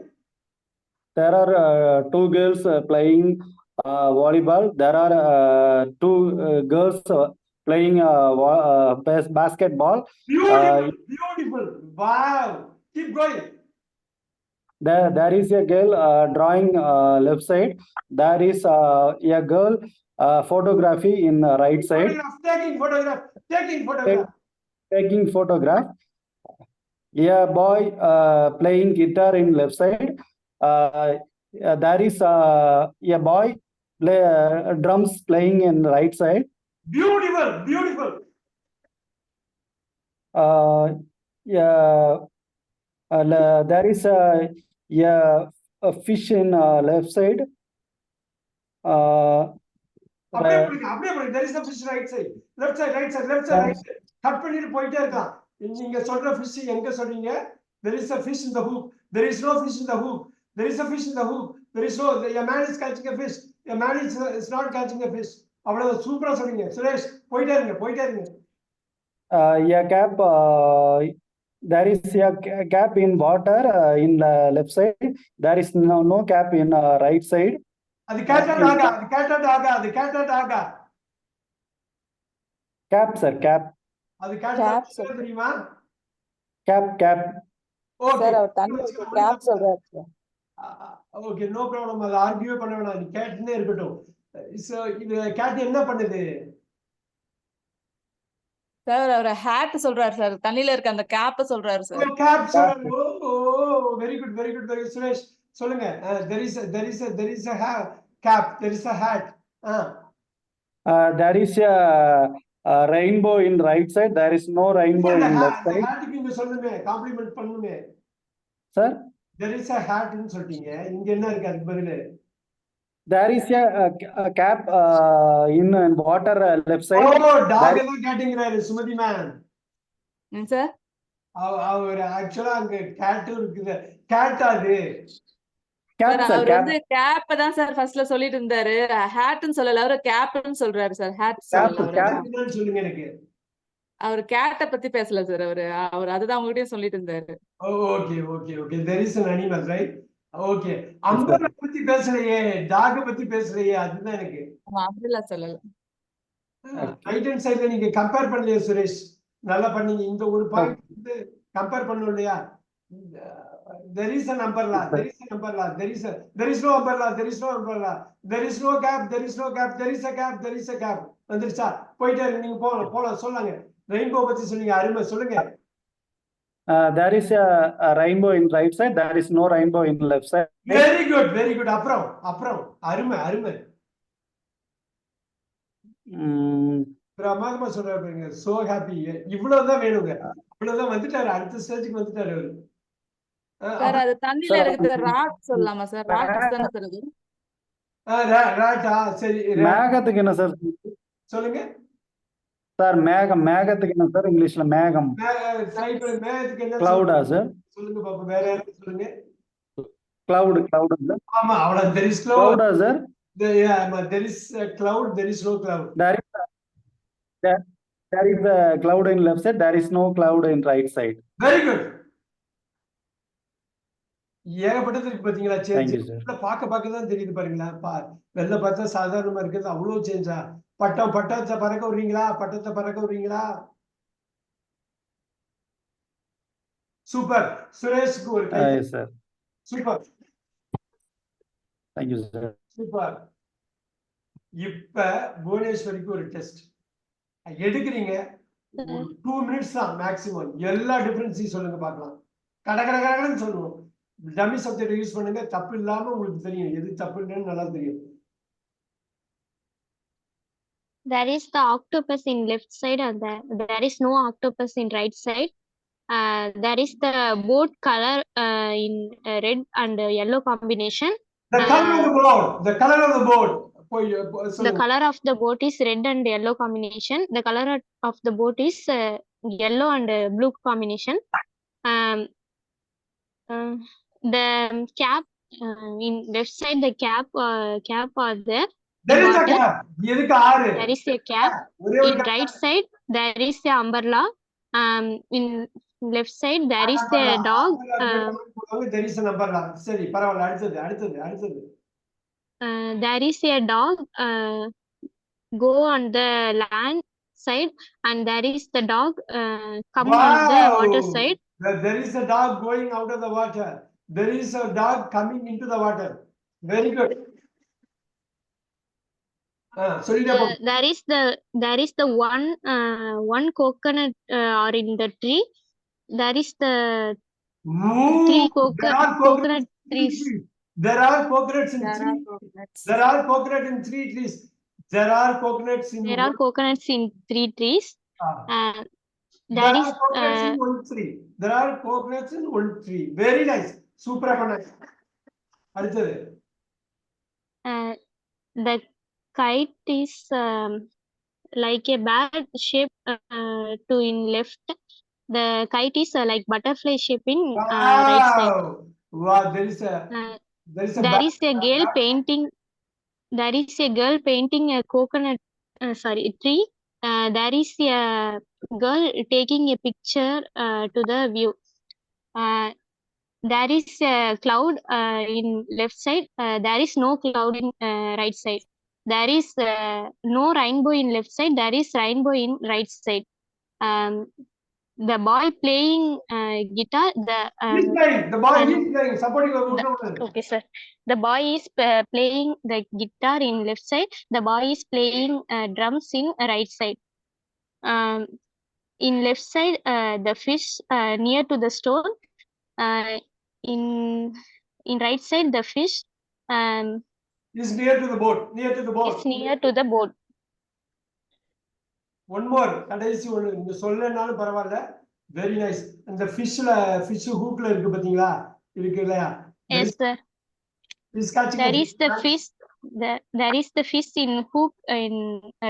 There are two girls playing volleyball. There are two girls playing basketball. Beautiful, beautiful. Wow. Keep going. There is a girl drawing left side. There is a girl photography in the right side. Photograph, taking photograph. Taking photograph. A boy playing guitar in left side. There is a boy drums playing in right side. Beautiful, beautiful. There is a fish in left side. அப்படியே போடுங்க. There is a fish right side. Left side, right side, left side, right side. Cut பண்ணிட்டு போயிட்டே இருக்கலாம். நீங்க சொல்ற fish எங்க சொல்றீங்க? There is a fish in the hook. There is no fish in the hook. There is a fish in the hook. There is no, a man is catching a fish. A man is not catching a fish. அவ்வளவு சூப்பரா சொல்றீங்க. சுரேஷ் போயிட்டே இருங்க. A cap. There is a cap in water in the left side. There is no cap in right side. அது கேட்டட் ஆகா. Cap, sir, cap. அது Cap, sir. கேட்டட் தெரியுமா? Cap. ஓகே. Sir, அவர் தண்ணி கேப் சொல்றாரு sir. Okay, no problem. அது ஆர்கியூ பண்ண வேணாம். நீ கேட்னே இருக்கட்டும். சோ இது கேட் என்ன பண்ணுது? சார் அவர் ஹேட் சொல்றாரு சார். தண்ணியில இருக்க அந்த கேப் சொல்றாரு சார். கேப் சொல்றாரு. ஓ வெரி குட் சுரேஷ் சொல்லுங்க. there is a cap, there is a hat. There is a rainbow in right side. There is no rainbow in left side. ஹேட்டுக்கு இங்க சொல்லுமே, complement பண்ணுமே. Sir, there is a hat ன்னு சொல்றீங்க. இங்க என்ன இருக்கு அதுக்கு பதிலு? there is a cap in water left side. Dog எல்லாம் கேட்டிங்கறாரு சுமதி மேம். சார் அவர் ஆக்சுவலா அங்க கேட் இருக்குது. கேட் அது. Cap, sir, அவர் cap. வந்து கேப் தான் சார் ஃபர்ஸ்ட்ல சொல்லிட்டு இருந்தாரு. ஹேட்னு சொல்லல, அவரு கேப்னு சொல்றாரு சார். ஹேட் சொல்லல. கேப்னு சொல்லுங்க எனக்கு. அவர் கேட்ட பத்தி பேசல சார். அவர் அதுதான் உங்ககிட்டயும் சொல்லிட்டு இருந்தாரு. Okay. there is an animal, right? Okay. Umbrella பத்தி பேசலையே, டாக் பத்தி பேசலையே, அதுதான் எனக்கு. அப்படிலாம் சொல்லல. ரைட் ஹேண்ட் சைடுல நீங்க கம்பேர் பண்ணலையே சுரேஷ். நல்லா பண்ணீங்க. இந்த ஒரு பாயிண்ட் வந்து கம்பேர் பண்ணணும் இல்லையா? there is an umbrella. There is no umbrella. There is no cap. There is a cap. வந்துருச்சா? போயிட்டே இருக்கு. நீங்க போலாம் சொல்லுங்க. ரெயின்போ பத்தி சொன்னீங்க. அருமை சொல்லுங்க. There is a rainbow in right side. There is no rainbow in left side. Very good. அப்புறம் அருமை. பிரமாதமா சொல்றாருங்க. So happy. இவ்வளவுதான் வேணுங்க. இவ்வளவுதான் வந்துட்டாரு. அடுத்த ஸ்டேஜுக்கு வந்துட்டாரு அவரு. சார் அது தண்ணில இருக்குது. ராட் சொல்லலாமா சார்? ராட் தானே சார் அது? ராட்டா சரி. மேகத்துக்கு என்ன சார் சொல்லுங்க சார்? மேகத்துக்கு என்ன சார் இங்கிலீஷ்ல? மேகம். மேகத்துக்கு என்ன கிளவுடா சார்? சொல்லுங்க பாப்பா. வேற யாரும் சொல்லுங்க. கிளவுட். ஆமா, அவ்வளவு. there is கிளவுடா sir? there is a cloud, there is no cloud. There is a cloud in left side. There is no cloud in right side. Very good. ஏகப்பட்டது இருக்கு பாத்தீங்களா? Thank you, change sir. பார்க்க தான் தெரியுது பாருங்களா. வெள்ள பார்த்தா சாதாரணமா இருக்குது. அவ்வளவு சேஞ்சா? பட்டத்தை பறக்க விடுறீங்களா? சூப்பர். சுரேஷ்க்கு ஒரு கை. Yes, sir. Super. Thank you, sir. Super. இப்ப புவனேஸ்வரிக்கு ஒரு டெஸ்ட் எடுக்கிறீங்க. 2 minutes தான் மேக்ஸிமம். எல்லா டிஃபரன்ஸையும் சொல்லுங்க பார்க்கலாம். கடகடன்னு சொல்லுவோம். டம்மி சப்ஜெக்ட் யூஸ் பண்ணுங்க. தப்பு இல்லாம உங்களுக்கு தெரியும் எது தப்பு இல்லைன்னு நல்லா தெரியும். There is the octopus in left side and there is no octopus in right side. There is the boat color in red and yellow combination. The color of the boat. The color of the boat. The color of the boat is red and yellow combination. The color of the boat is yellow and blue combination. The cap in left side, the cap are there. There is a water. gap. எதுக்கு ஆறு? There is a cap. ஒரே ஒரு In gap. right side, there is a umbrella. In left side, there is a dog. There is a umbrella. சரி பரவாயில்ல அடுத்தது. There is a dog go on the land side, and there is the dog come on the water side. There is a dog going out of the water. There is a dog coming into the water. Very good. There is the one coconut or in the tree. There is the three coconut trees. There are coconuts in three. There are coconuts in three trees. There are coconuts in. There are coconuts in three trees. There are coconuts in one tree. There are coconuts in one tree. Very nice. Super nice. அடுத்தது. The kite is like a bad shape to in left. The kite is like butterfly shape in right side. Wow, there is a girl painting. There is a girl painting a coconut. Tree. There is a girl taking a picture to the view. There is a cloud in left side. There is no cloud in right side. There is no rainbow in left side. There is rainbow in right side. The boy playing guitar. The boy is playing. Supporting the okay, sir. The boy is playing the guitar in left side. The boy is playing drums in right side. In left side, the fish near to the stone. In right side, the fish is near to the boat. Is near to the boat. One more. கடைசி ஒன்னு நீங்க சொல்லனாலும் பரவாயில்ல. Very nice. அந்த fish hookல இருக்கு பாத்தீங்களா? இருக்கு இல்லையா? Yes, sir. There is the fish. There is the fish in hook in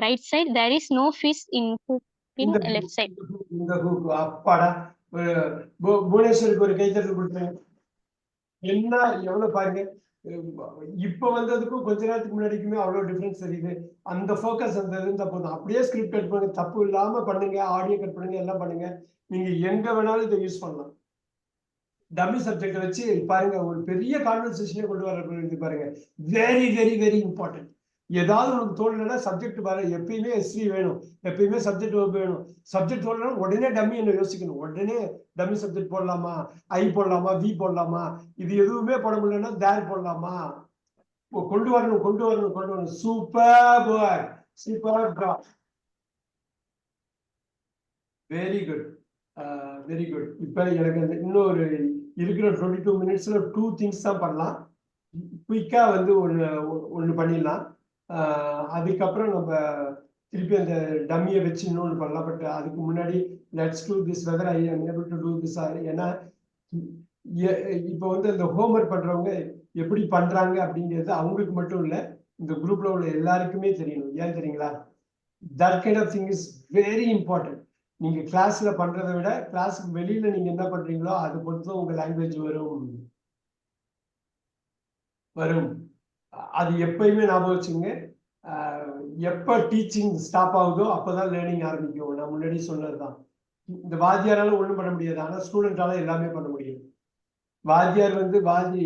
right side. There is no fish in hook in left side. இந்த hook அப்பாடா. புவனேஸ்வருக்கு ஒரு கைத்தட்டல் கொடுத்துருங்க. என்ன எவ்வளவு பாருங்க. இப்ப வந்ததுக்கும் கொஞ்ச நேரத்துக்கு முன்னாடிக்குமே அவ்வளவு டிஃபரன்ஸ் தெரியுது. அந்த ஃபோக்கஸ் அந்த இருந்தா போதும். அப்படியே ஸ்கிரிப்ட் கட் பண்ணுங்க, தப்பு இல்லாம பண்ணுங்க, ஆடியோ கட் பண்ணுங்க, எல்லாம் பண்ணுங்க. நீங்க எங்க வேணாலும் இதை யூஸ் பண்ணலாம். டம்மி சப்ஜெக்ட் வச்சு பாருங்க, ஒரு பெரிய கான்வர்சேஷனே கொண்டு வர பாருங்க. Very very very important. ஏதாவது உங்களுக்கு தோணலைன்னா சப்ஜெக்ட் பாருங்க. எப்பயுமே எஸ்வி வேணும், எப்பயுமே சப்ஜெக்ட் வேணும். சப்ஜெக்ட் தோணலைன்னா உடனே டம்மி என்ன யோசிக்கணும். உடனே டம்மி சப்ஜெக்ட் போடலாமா, ஐ போடலாமா, வி போடலாமா, இது எதுவுமே போட முடியலன்னா தேர் போடலாமா, கொண்டு வரணும். Super boy, super boy. Very good, very good. இப்ப எனக்கு அந்த இன்னொரு இருக்கிற 22 மினிட்ஸ்ல 2 திங்ஸ் தான் பண்ணலாம். குயிக்கா வந்து ஒன்று பண்ணிடலாம். அதுக்கப்புறம் நம்ம திருப்பி அந்த டம்மியை வச்சு இன்னொன்று பண்ணலாம். பட் அதுக்கு முன்னாடி let's do this whether I am able to do this. ஏன்னா இப்போ வந்து அந்த ஹோம்ஒர்க் பண்றவங்க எப்படி பண்றாங்க அப்படிங்கிறது அவங்களுக்கு மட்டும் இல்லை, இந்த குரூப்ல உள்ள எல்லாருக்குமே தெரியணும். ஏன் தெரியுங்களா? That kind of thing is very important. நீங்க கிளாஸ்ல பண்றதை விட கிளாஸுக்கு வெளியில நீங்க என்ன பண்றீங்களோ அது பொறுத்து உங்க லாங்குவேஜ் வரும். அது எப்பயுமே ஞாபகம் வச்சுங்க. எப்ப டீச்சிங் ஸ்டாப் ஆகுதோ அப்பதான் லேர்னிங் ஆரம்பிக்கும். நான் முன்னாடி சொன்னதுதான். இந்த வாத்தியாரால ஒண்ணும் பண்ண முடியாது, ஆனா ஸ்டூடெண்டால எல்லாமே பண்ண முடியும். வாத்தியார்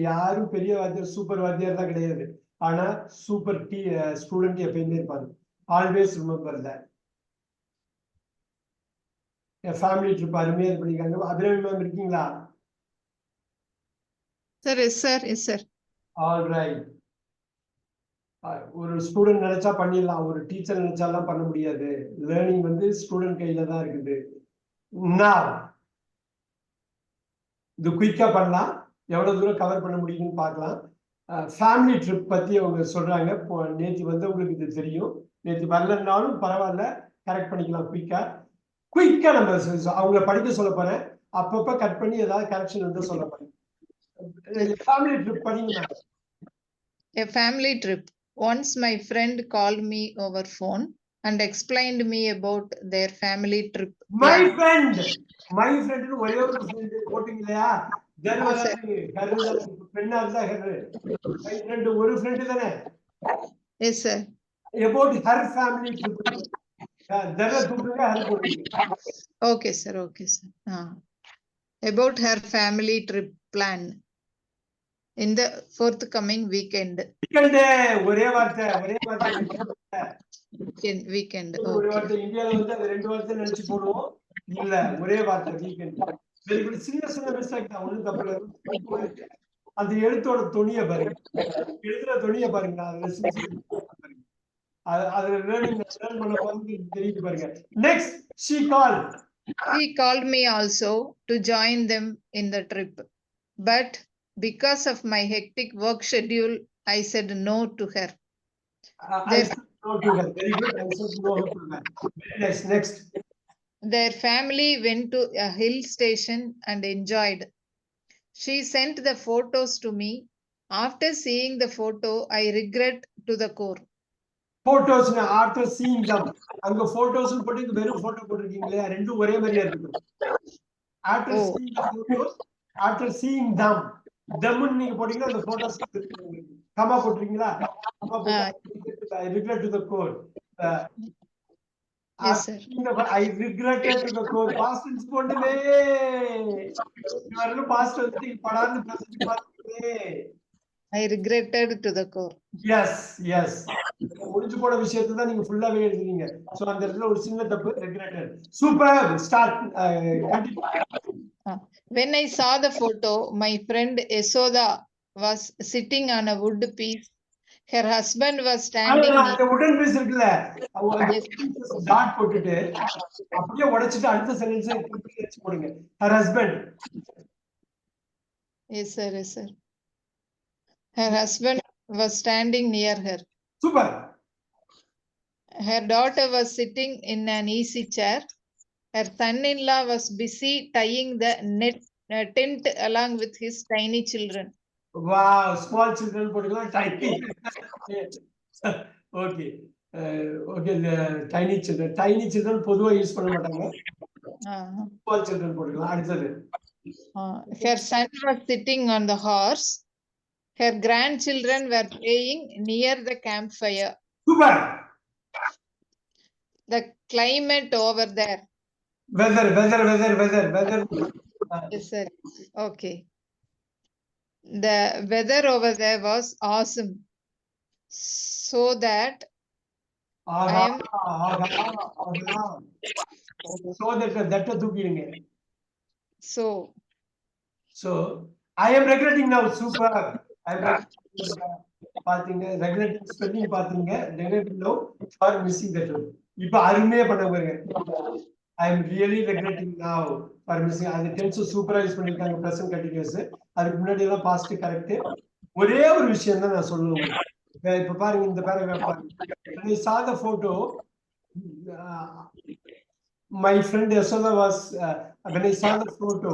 யாரும் பெரிய வாத்தியார் சூப்பர் வாத்தியார் தான் கிடையாது, ஆனா சூப்பர் ஸ்டூடெண்ட் எப்பயுமே இருப்பாங்க. Always remember that. Family trip அருமையா இது பண்ணிருக்காங்க. அபிராமி மேம் இருக்கீங்களா? சார். All right. ஒரு ஸ்டூடெண்ட் நினைச்சா பண்ணிடலாம், ஒரு டீச்சர் நினைச்சாலாம் பண்ண முடியாது. லேர்னிங் வந்து ஸ்டூடெண்ட் கையில தான் இருக்குது. இது குயிக்கா பண்ணலாம், எவ்வளவு தூரம் கவர் பண்ண முடியும்னு பார்க்கலாம். ஃபேமிலி ட்ரிப் பத்தி அவங்க சொல்றாங்க. நேற்று வந்து உங்களுக்கு இது தெரியும், நேற்று வரலன்னாலும் பரவாயில்ல, கரெக்ட் பண்ணிக்கலாம். குயிக்கா நம்ம அவங்கள படிக்க சொல்ல போறேன். அப்பப்ப கட் பண்ணி ஏதாவது கரெக்ஷன் வந்து சொல்ல போறேன். ஃபேமிலி ட்ரிப் படிங்க. A family trip. Once my friend called me over phone and explained me about their family trip. My friend ஒரே ஒரு friend போட்டீங்களா? பெண்ணா இருந்தா my friend ஒரு friend தானே? Yes sir. about her family trip. There தூக்குங்க her போடுங்க. Okay, sir. Okay, sir. About her family trip plan in the forthcoming weekend. ஒரே வார்த்தை Weekend. ஒரு Okay. வார்த்தை இந்தியால வந்து அது 2 வார்த்தை நினைச்சு போடுவோம். இல்ல ஒரே வார்த்தை வீக்கெண்ட். Very good. சின்ன மிஸ்டேக் தான், ஒண்ணும் தப்பு இல்ல. அந்த எழுத்தோட தொனிய பாருங்க, எழுதுற தொனிய பாருங்க. அதுல லேர்ன் பண்ண வந்து தெரியுது பாருங்க. Next she called me also to join them in the trip, but because of my hectic work schedule, I said no to her. I said no to her. Very good. I said no to her. Very nice. Next. Their family went to a hill station and enjoyed. She sent the photos to me. After seeing the photo, I regret to the core. Photos after seeing them. அங்க photos போட்டு வெறும் photo போட்டுருக்கீங்களே, ரெண்டும் ஒரே மாதிரியா இருக்கு. After seeing the photos, after seeing them. them நீங்க போட்டீங்கன்னா அந்த photos கமா போட்டுறீங்களா? I regret to the core. Yes, sir. I regretted to the core. Past tense போட்டுமே. இவரெல்லாம் past வந்து படார்னு present பாத்துட்டே. I regretted to the core. Yes. முடிஞ்சு போன விஷயத்தை தான் நீங்க ஃபுல்லாவே எழுதுறீங்க. சோ அந்த இடத்துல ஒரு சின்ன தப்பு, regretted. Super. Start. When I saw the photo, my friend Yasoda was sitting on a wood piece. Her husband was standing. அந்த wooden piece இருக்குல, டாட் போட்டுட்டு அப்படியே உடைச்சிட்டு அடுத்த சென்டென்ஸ் போடுங்க. Her husband. Yes, sir. Her husband was standing near her. Super. Her daughter was sitting in an easy chair. Her son-in-law was busy tying the tent along with his tiny children. Wow, small children போட்டுக்கலாம், tiny. Okay. The tiny children பொதுவா use பண்ண மாட்டாங்க. Small children போட்டுக்கலாம். அடுத்தது. Her son was sitting on the horse. Her grandchildren were playing near the campfire. Super. The climate over there. Weather. Yes, sir. Okay. The weather over there was awesome. So that I am. So that தூக்கிடுங்க. So I am regretting now. Super. I am பாத்தீங்க, regretting spelling பாத்தீங்க, regretting now for missing that word. இப்ப அருமையா பண்ண பாருங்க. I am really regretting now for missing. அந்த tense சூப்பரா use பண்ணிருக்காங்க, present continuous. அதுக்கு முன்னாடி எல்லாம் past correct. ஒரே ஒரு விஷயம் தான் நான் சொல்லுவேன். இப்ப பாருங்க இந்த paragraph பாருங்க. When I saw the photo, my friend Yasoda was when I saw the photo,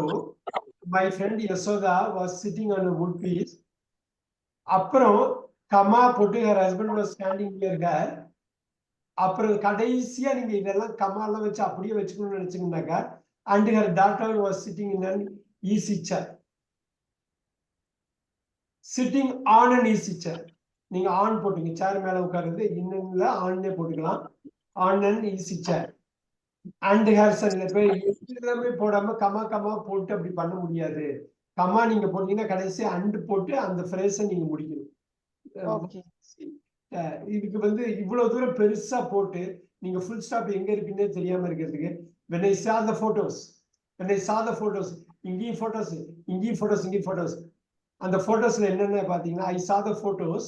my friend Yasoda was sitting on a wood piece. அப்புறம் கமா போட்டு her husband was standing near her. அப்புறம் கடைசியா நீங்க இதெல்லாம் கமாலாம் வச்சு அப்படியே வச்சுக்கணும்னு நினைச்சீங்கன்னாக்கா, and her daughter was sitting in an easy chair. Sitting on an easy chair. நீங்க ஆன் போட்டீங்க, சேர் மேல உட்கார்றது, இன்னும்ல ஆன்னே போட்டுக்கலாம். On an easy chair. And her son. எல்லாமே போடாம கமா போட்டு அப்படி பண்ண முடியாது. கமா நீங்க போட்டீங்கன்னா கடைசி அண்ட் போட்டு அந்த ஃப்ரேஸை நீங்க முடிக்கணும். இதுக்கு வந்து இவ்வளவு தூரம் பெருசா போட்டு நீங்க ஃபுல் ஸ்டாப் எங்க இருக்குன்னே தெரியாம இருக்கிறதுக்கு when I saw the photos, இங்கேயும் போட்டோஸ் அந்த போட்டோஸ்ல என்னென்ன பாத்தீங்கன்னா I saw the photos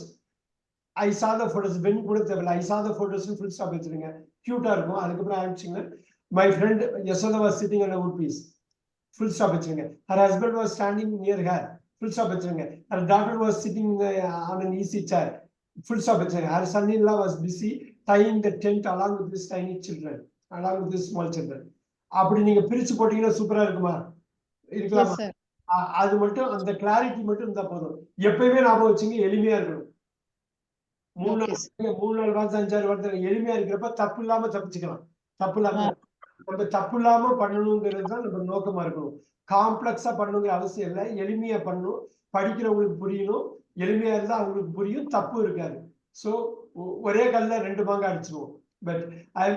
when கூட தேவையில்ல, I saw the photos full stop வச்சிருங்க, கியூட்டா இருக்கும். அதுக்கப்புறம் ஆரம்பிச்சிங்க my friend Yasoda was sitting on a wood piece, full stop வச்சிருங்க. Her husband was standing near her, full stop வச்சிருங்க. Her daughter was sitting on an easy chair, full stop வச்சிருங்க. Her son-in-law was busy tying the tent along with his tiny children, along with his small children. அப்படி நீங்க பிரிச்சு போட்டீங்கன்னா சூப்பரா இருக்குமா? இருக்கலாமா? அது மட்டும் அந்த கிளாரிட்டி மட்டும் இருந்தா போதும். எப்பயுமே ஞாபகம் வச்சுங்க, எளிமையா இருக்கணும். 3-4 வார்த்தை 5-6 வார்த்தை எளிமையா இருக்கிறப்ப தப்பு இல்லாம தப்பிச்சுக்கலாம். நம்ம தப்பு இல்லாம பண்ணணுங்கிறது தான் நம்ம நோக்கமா இருக்கணும். காம்ப்ளெக்ஸா பண்ணணுங்கிற அவசியம் இல்லை, எளிமையா பண்ணணும். படிக்கிறவங்களுக்கு புரியணும், எளிமையா இருந்தா அவங்களுக்கு புரியும், தப்பு இருக்காது. சோ ஒரே கல்ல 2 மாங்காய் அடிச்சிருவோம். But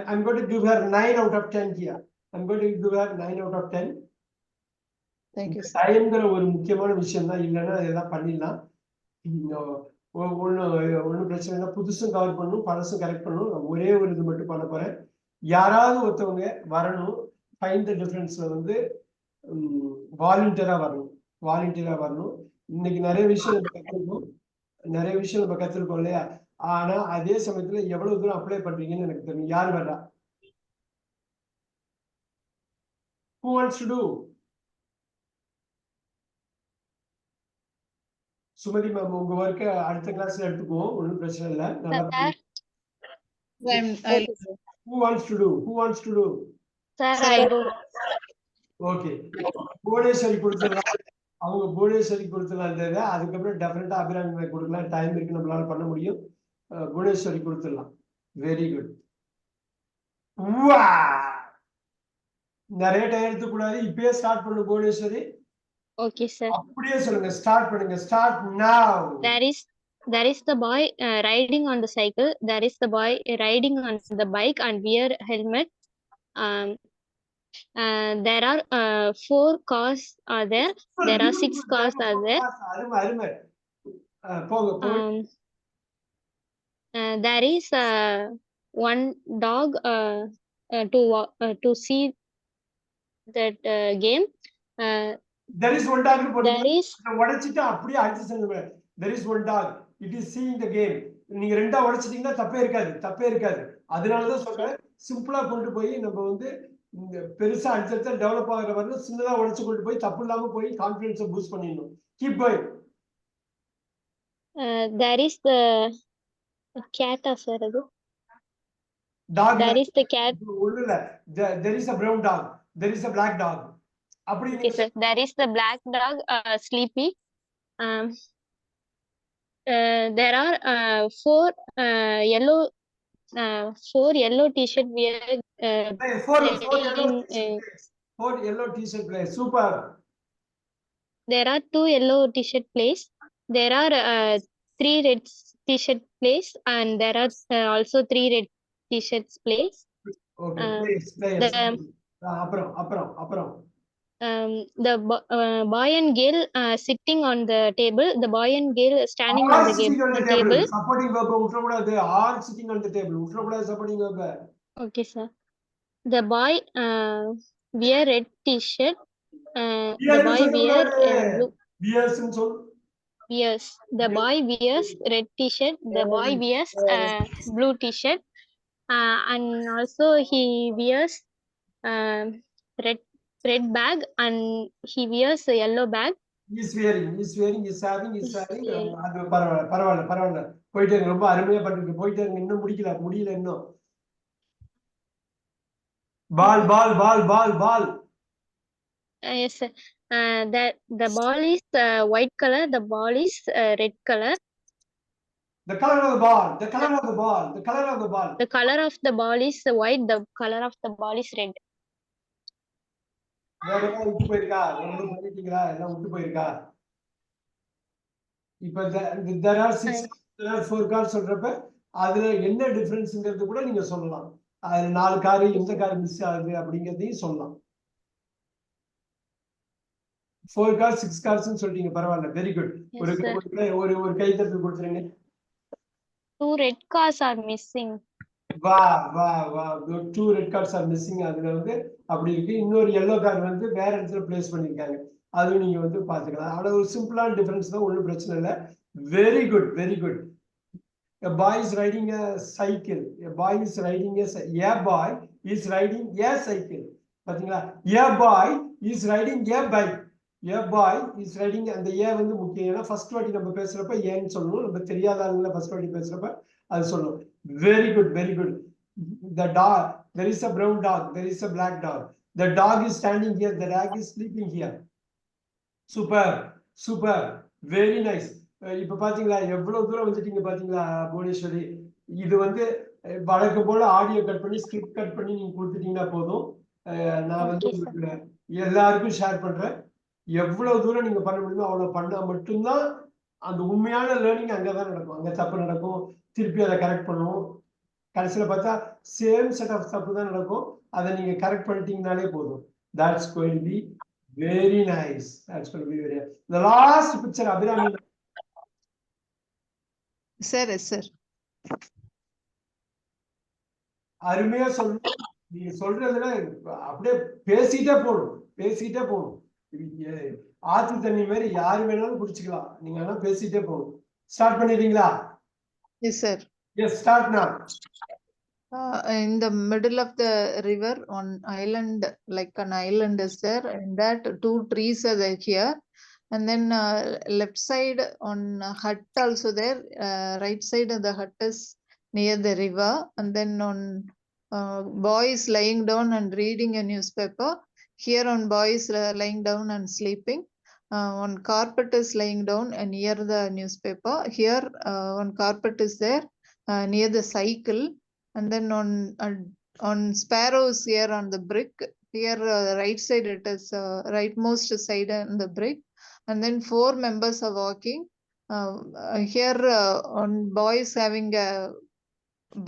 I'm going to give her 9 out of 10 here. I'm going to give her 9 out of 10. Thank you, sir. டைம்ங்கிற ஒரு முக்கியமான விஷயம் தான், இல்லைன்னா இதெல்லாம் பண்ணிடலாம். ஒன்றும் பிரச்சனை இல்லை. புதுசும் கவர் பண்ணணும், பழசும் கரெக்ட் பண்ணணும். ஒரே ஒரு இது மட்டும் பண்ண போறேன். யாராவது ஒருத்தவங்க வரணும், ஃபைண்ட் த டிஃபரன்ஸ்ல வந்து வாலண்டியரா வரணும். இன்னைக்கு நிறைய விஷயம் நம்ம கத்துருக்கோம் இல்லையா? ஆனா அதே சமயத்துல எவ்வளவு தூரம் அப்ளை பண்றீங்கன்னு எனக்கு தெரியும். யார் வர்றா? Who wants to do? Sumathi ma'am, உங்க ஒர்க்க அடுத்த கிளாஸ்ல எடுத்துக்குவோம், ஒன்றும் பிரச்சனை இல்லை. நல்லா Who wants to do? Sir, I do. ஓகே, புவனேஸ்வரி கொடுத்துடலாம். அவங்க புவனேஸ்வரி கொடுத்துடலாம். இந்த அதுக்கப்புறம் டெஃபினட்டா அபிராமி கொடுக்கலாம். டைம் இருக்கு, நம்மளால பண்ண முடியும். புவனேஸ்வரி கொடுத்துடலாம். Very good. நிறைய டைம் எடுத்துக்கூடாது. இப்பயே ஸ்டார்ட் பண்ணு புவனேஸ்வரி. Okay, sir. அப்படியே சொல்லுங்க, ஸ்டார்ட் பண்ணுங்க. Start now. There is the boy riding on the cycle. There is the boy riding on the bike and wear helmet. There are 4 cars are there. There are 6 cars are there. அருமை. போங்க. There is one dog to see that game. There is one dog. There is உடைச்சிட்டு அப்படியே அடிச்சு சொல்லுங்க. There is one dog. It is seeing the game. நீங்க ரெண்டா உடைச்சிட்டீங்கன்னா தப்பே இருக்காது. அதனாலதான் சொல்றேன், சிம்பிளா கொண்டு போய் நம்ம வந்து பெருசா அடிச்சா டெவலப் ஆகிற வரணும். சின்னதா உடைச்சு கொண்டு போய் தப்பு இல்லாம போய் கான்பிடன்ஸை பூஸ்ட் பண்ணிடணும். Keep going. there is the cat sir. Dog. There is the cat. There is a brown dog. There is a black dog. Okay, sir. There is the black dog sleepy. There are 4 yellow t-shirt wear. 4 yellow t-shirt players. Super. There are 2 yellow t-shirt players. There are 3 red t-shirt players, and there are also 3 red t-shirts players. Okay, players. அப்புறம் the boy and girl sitting on the table. The boy and girl standing on the table. Supporting verb உட்றக்கூடாது. are sitting on the table உட்றக்கூடாது. supporting verb. Okay, sir. The boy wear red t-shirt. The boy wear blue. Wears ன்னு சொல். Wears. The boy wears red t-shirt. The boy wears blue t-shirt. And also he wears red bag, and he wears a yellow bag. Is wearing, is having. அது பரவாயில்ல. போயிட்டே இருங்க. ரொம்ப அருமையா பண்ணிருக்கு. போயிட்டே இருங்க. இன்னும் முடியல இன்னும். Ball. Yes, sir. The ball is white color. The ball is red color. The color of the ball. The color of the ball. The color of the ball is white. The color of the ball is red. வேறெல்லாம் விட்டு போயிருக்கா? ஒன்றும் பண்ணிட்டீங்களா? எல்லாம் விட்டு போயிருக்கா? இப்ப there are 6, there are 4 car சொல்றப்ப அதுல என்ன டிஃபரன்ஸ்ங்கிறது கூட நீங்க சொல்லலாம். அதுல 4 கார் இந்த கார் மிஸ் ஆகுது அப்படிங்கறதையும் சொல்லலாம். 4 கார் 6 கார்ஸ்னு சொல்றீங்க. பரவாயில்ல. Very good. ஒரு கை தட்டு கொடுத்துருங்க. 2 red cars are missing. வா 2 red cards are missing. அதுல வந்து அப்படி இருக்கு. இன்னொரு yellow card வந்து வேற இடத்துல பிளேஸ் பண்ணிருக்காங்க. அது நீங்க வந்து பாத்துக்கலாம். அவ்வளவு ஒரு சிம்பிளான டிஃபரன்ஸ் தான், ஒன்றும் பிரச்சனை இல்லை. Very good. A boy is riding a cycle. A boy is riding a cycle. பாத்தீங்களா? A boy is riding a bike. A boy is riding. அந்த ஏ வந்து முக்கியம். ஏன்னா ஃபர்ஸ்ட் வாட்டி நம்ம பேசுறப்ப ஏன்னு சொல்லணும். நம்ம தெரியாத ஆளுங்களை ஃபர்ஸ்ட் வாட்டி பேசுறப்ப அது சொல்லணும். Very good. The dog. There is a brown dog. There is a black dog. The dog is standing here. The dog is sleeping here. Super. Very nice. இப்ப பாத்தீங்களா எவ்வளவு தூரம் வந்துட்டீங்க பாத்தீங்களா புவனேஸ்வரி? இது வந்து வழக்கம் போல ஆடியோ கட் பண்ணி ஸ்கிரிப்ட் கட் பண்ணி நீங்க கொடுத்துட்டீங்கன்னா போதும். நான் வந்து எல்லாருக்கும் ஷேர் பண்றேன். எவ்வளவு தூரம் நீங்க பண்ண முடியுமோ அவ்வளவு பண்ணா மட்டும்தான் அந்த உண்மையான லேர்னிங் அங்கதான் நடக்கும். அங்க தப்பு நடக்கும், திருப்பி அதை கரெக்ட் பண்ணுவோம். கடைசியில் பார்த்தா சேம் செட் ஆஃப் தப்பு தான் நடக்கும். அதை நீங்க கரெக்ட் பண்ணிட்டீங்கனாலே போதும். That's going to be very nice. That's going to be very nice. The last picture, Abhirami. Sir, yes, sir. அருமையா சொல்லணும். நீங்க சொல்றதுல அப்படியே பேசிட்டே போகணும். ஆத்து தண்ணி மாதிரி யாரு வேணாலும் குடிச்சுக்கலாம். நீங்க ஆனா பேசிட்டே போகணும். ஸ்டார்ட் பண்ணிடுறீங்களா? Yes, sir. Yes, start now. In the middle of the river, on island, like an island is there, and that 2 trees are there here. And then left side on hut also there, right side of the hut is near the river. And then on boy is lying down and reading a newspaper. Here on boy is lying down and sleeping. On carpet is lying down and near the newspaper. Here one carpet is there near the cycle. And then on sparrows here on the brick. Here right side it is rightmost side on the brick. And then 4 members are walking. Here on boys having a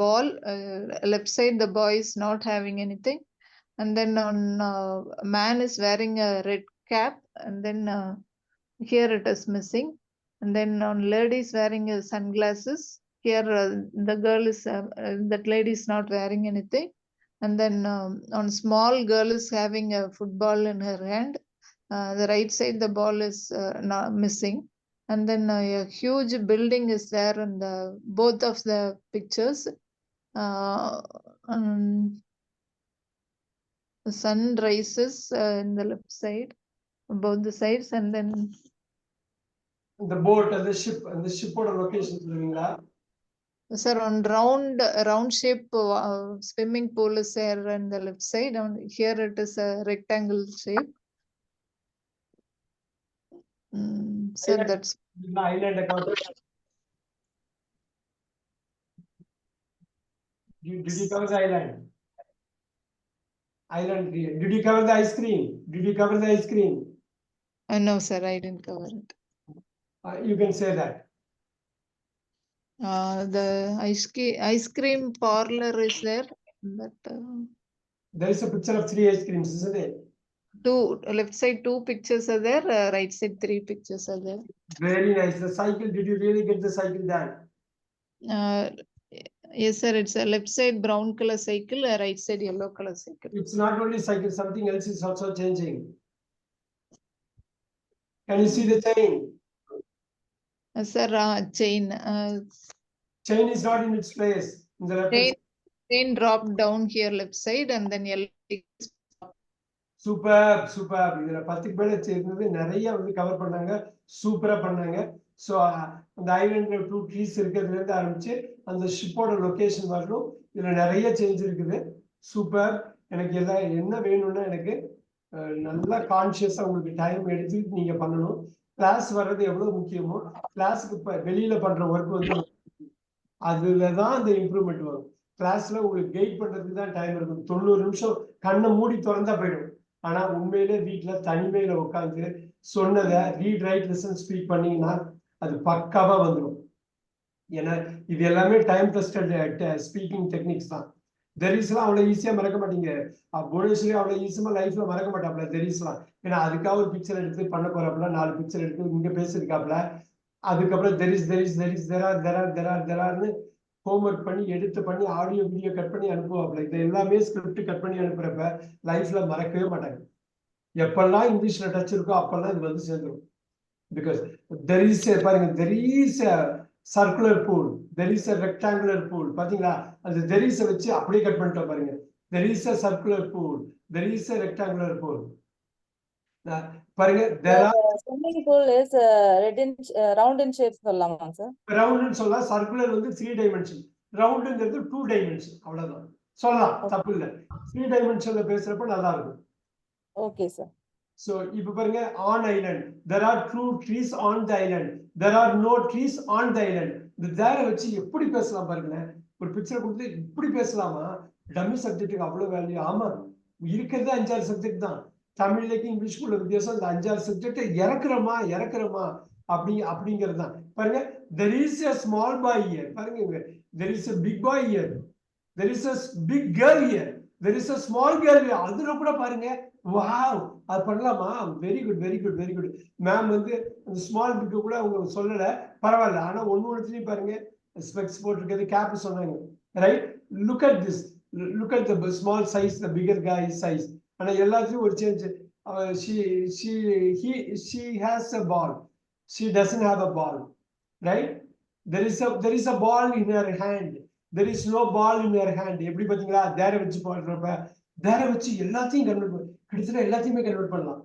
ball. Left side the boy is not having anything. And then on man is wearing a red cap. And then here it is missing. And then on lady is wearing sunglasses. Here the girl is that lady is not wearing anything. And then on small girl is having a football in her hand. The right side the ball is not missing. And then a huge building is there in the both of the pictures. The sun rises in the left side, both the sides. And then the boat and the ship ஓட location சொல்லுவீங்களா? Sir, on round shape swimming pool is there on the left side. And here it is a rectangle shape. Sir, that's island account. Did you cover the island? Did you cover the ice cream? no, sir, I didn't cover it. You can say that. The ice cream parlor is there, but there is a picture of 3 ice creams, isn't it? 2 left side 2 pictures are there, right side 3 pictures are there. Very nice. The cycle, did you really get the cycle done? Yes, sir, it's a left side brown color cycle, right side yellow color cycle. It's not only cycle, something else is also changing. Can you see the chain? Sir, chain. Chain is not in its place. In the left chain dropped down here left side, and then yellow. Superb. இதுல 10க்கு மேல சேர்ந்தது நிறைய வந்து cover பண்ணாங்க. சூப்பரா பண்ணாங்க. So அந்த ஐலண்ட்ல 2 trees இருக்கிறதுல இருந்து ஆரம்பிச்சு அந்த ஷிப்போட லொகேஷன் வரணும். இதுல நிறைய சேஞ்ச் இருக்குது. சூப்பர். எனக்கு என்ன வேணும்னா எனக்கு நல்லா கான்ஷியஸா உங்களுக்கு டைம் எடுத்து நீங்க பண்ணணும். கிளாஸ் வர்றது எவ்வளவு முக்கியமோ கிளாஸுக்கு வெளியில பண்ற ஒர்க் வந்து அதுலதான் அந்த இம்ப்ரூவ்மெண்ட் வரும். கிளாஸ்ல உங்களுக்கு கைட் பண்றதுக்கு தான் டைம் இருக்கும். 90 நிமிஷம் கண்ணை மூடி திறந்தா போயிடும். ஆனா உண்மையிலே வீட்டுல தனிமையில உட்காந்து சொன்னதை ரீட் ரைட் லிசன் ஸ்பீக் பண்ணீங்கன்னா அது பக்காவா வந்துடும். ஏன்னா இது எல்லாமே டைம் டெஸ்டட் ஸ்பீக்கிங் டெக்னிக்ஸ் தான். தெரீஸ்லாம் அவ்வளவு ஈஸியா மறக்க மாட்டீங்க. புவனேஸ்வரி அவ்வளவு ஈஸியா லைஃப்ல மறக்க மாட்டாப்ல தெரீஸ்லாம். ஏன்னா அதுக்காக ஒரு பிக்சர் எடுத்து பண்ண போறாப்புல 4 பிக்சர் எடுத்து இங்க பேசிருக்காப்ல. அதுக்கப்புறம் தெரார்னு ஹோம்ஒர்க் பண்ணி எடுத்து பண்ணி ஆடியோ வீடியோ கட் பண்ணி அனுப்புவாப்ல. இது எல்லாமே ஸ்கிரிப்ட் கட் பண்ணி அனுப்புறப்ப லைஃப்ல மறக்கவே மாட்டாங்க. எப்பெல்லாம் இங்கிலீஷ்ல டச் இருக்கோ அப்பெல்லாம் இது வந்து சேர்ந்துடும். பிகாஸ் பாருங்க, there is circular pool, there is rectangular pool. பாத்தீங்களா, அந்த தெர் இஸ் வச்சு அப்படியே கட் பண்ணிட்டோம் பாருங்க. There is circular pool, there is rectangular pool. பாருங்க, swimming pool is round in shape சொல்லலாமா சார்? ரவுண்ட்னு சொல்லலாம். சர்க்குலர் வந்து 3 டைமென்ஷன், ரவுண்டுங்கிறது 2 டைமென்ஷன். அவ்வளவுதான் சொல்லலாம், தப்பு இல்லை. 3 டைமென்ஷன்ல பேசுறப்ப நல்லா இருக்கும். Okay sir. So இப்ப பாருங்க, on island there are 2 trees on the island, there are no trees on the island. இந்த தேரை வச்சு எப்படி பேசலாம் பாருங்க. ஒரு பிக்சர் கொடுத்து இப்படி பேசலாமா? டம்மி சப்ஜெக்ட்டுக்கு அவ்வளவு வேல்யூ. ஆமா, இருக்கிறது 5-6 சப்ஜெக்ட் தான். தமிழ்லைக்கு இங்கிலீஷ்க்குள்ள வித்தியாசம் இந்த 5-6 சப்ஜெக்ட் இறக்குறோமா அப்படிங்கிறது தான். பாருங்க, there is a small boy here. பாருங்க, there is a big boy here. There is a big girl here. There is a small girl here. அதுல கூட பாருங்க, வாவ், அது பண்ணலாமா? Very good, very good, very good. Ma'am வந்து அந்த small big கூட அவங்க சொல்லல, பரவாயில்ல. ஆனா ஒண்ணுலயும் பாருங்க, ஸ்பெக்ஸ் போட்டிருக்கிறது, கேப் சொன்னாங்க, right? Look at this, look at the small size, the figure guy size. ஆனா எல்லாத்துலயும் ஒரு change. She has a ball. She doesn't have a ball, right? There is a ball in her hand. There is no ball in her hand. எப்படி பாத்தீங்களா? தேர வச்சு போடுறப்ப தேர வச்சு எல்லாத்தையும் கன்வெர்ட், கிட்டத்தட்ட எல்லாத்தையுமே கன்வெர்ட் பண்ணலாம்.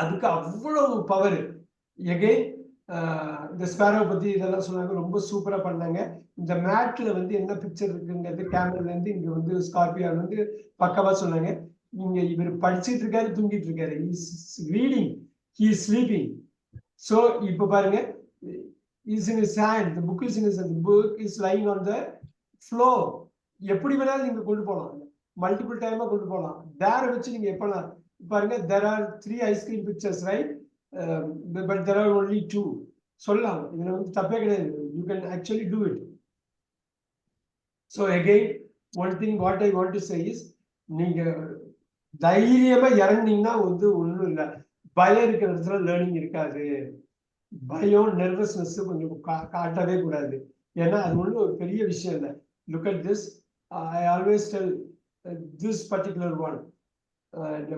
அதுக்கு அவ்வளவு பவர். எகைன் இந்த ஸ்பேரோ பத்தி இதெல்லாம் சொன்னாங்க, ரொம்ப சூப்பரா பண்ணாங்க. இந்த மேட்ல வந்து என்ன பிக்சர் இருக்குங்கிறது கேமரால இருந்து இங்க வந்து ஸ்கார்பியோ வந்து பக்கவா சொன்னாங்க. இங்க இவர் படிச்சிட்டு இருக்காரு, தூங்கிட்டு இருக்காரு. Reading, he is sleeping. So இப்ப பாருங்க, is in his hand, the book is in his hand, the book is lying on the floor. எப்படி வேணாலும் நீங்க கொண்டு போகலாம், மல்டிபிள் டைமா கொண்டு போகலாம். தேர வச்சு நீங்க எப்பலாம் பாருங்க, there are 3 ice cream pictures, right? But there are only 2. சொல்லலாம், இதுல வந்து தப்பே கிடையாது. You can actually do it. So again, one thing what I want to say is, நீங்க தைரியமா இறங்குனீங்கன்னா வந்து ஒண்ணும் இல்லை. பயம் இருக்கிற இடத்துல லேர்னிங் இருக்காது. பயம், நர்வஸ்னஸ் கொஞ்சம் காட்டவே கூடாது. ஏன்னா அது ஒன்றும் ஒரு பெரிய விஷயம் இல்லை. Look at this. I always tell this particular one.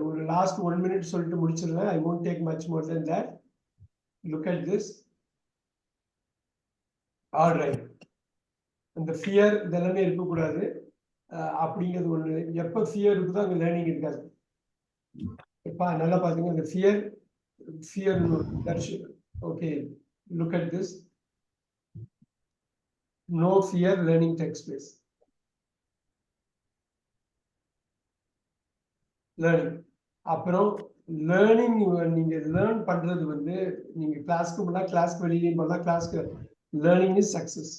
ஒரு லாஸ்ட் 1 minute சொல்லிட்டு முடிச்சிருவேன். ஐ won't take much more than that. Look at this. All right. அந்த ஃபியர் இதெல்லாமே இருக்கக்கூடாது. அப்படிங்கிறது ஒண்ணு. எப்ப ஃபியர் இருக்குதோ அங்க லேர்னிங் இருக்காது. இப்ப நல்லா பாத்தீங்க, இந்த fear okay, look at this. No fear, learning takes place. Learning. அப்புறம் லேர்னிங் நீங்க லேர்ன் பண்றது வந்து நீங்க கிளாஸ்க்கு போனா, கிளாஸ்க்கு வெளியே போனா, கிளாஸ்க்கு லேர்னிங் இஸ் சக்சஸ்.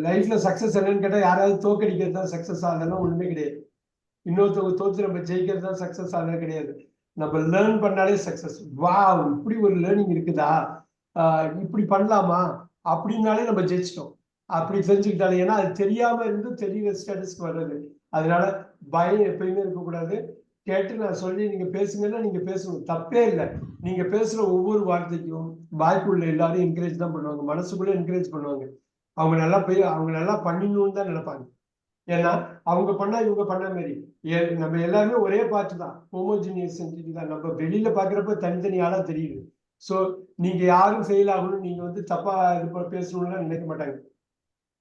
லைஃப்ல சக்சஸ் என்னன்னு கேட்டா, யாராவது தோக்கடிக்கிறது தான் சக்சஸ். அதெல்லாம் ஒண்ணுமே கிடையாது. இன்னொருத்தவங்க தோத்து நம்ம ஜெயிக்கிறது தான் சக்சஸ். அதெல்லாம் கிடையாது. நம்ம லேர்ன் பண்ணாலே சக்சஸ். வாவ், இப்படி ஒரு லேர்னிங் இருக்குதா, இப்படி பண்ணலாமா அப்படின்னாலே நம்ம ஜெயிச்சிட்டோம். அப்படி தெரிஞ்சுக்கிட்டாலே, ஏன்னா அது தெரியாம இருந்து தெரியுற ஸ்டேட்டஸ்க்கு வர்றது. அதனால பயம் எப்பயுமே இருக்கக்கூடாது. கேட்டு நான் சொல்லி நீங்க பேசுங்கன்னா நீங்க பேசணும், தப்பே இல்லை. நீங்க பேசுற ஒவ்வொரு வார்த்தைக்கும் வாய்ப்புள்ள எல்லாரும் என்கரேஜ் தான் பண்ணுவாங்க, மனசுக்குள்ள என்கரேஜ் பண்ணுவாங்க. அவங்க நல்லா பண்ணிடணும்னு தான் நினைப்பாங்க. ஏன்னா அவங்க பண்ணா இவங்க பண்ண மாதிரி நம்ம எல்லாருமே ஒரே பார்ட் தான், ஹோமோஜினியஸ் என்டிட்டி தான். நம்ம வெளியில பாக்குறப்ப தனித்தனி ஆளா தெரியுது. ஸோ நீங்க யாரும் ஃபெயில் ஆகணும், நீங்க வந்து தப்பா இது பேசணும்லாம் நினைக்க மாட்டாங்க.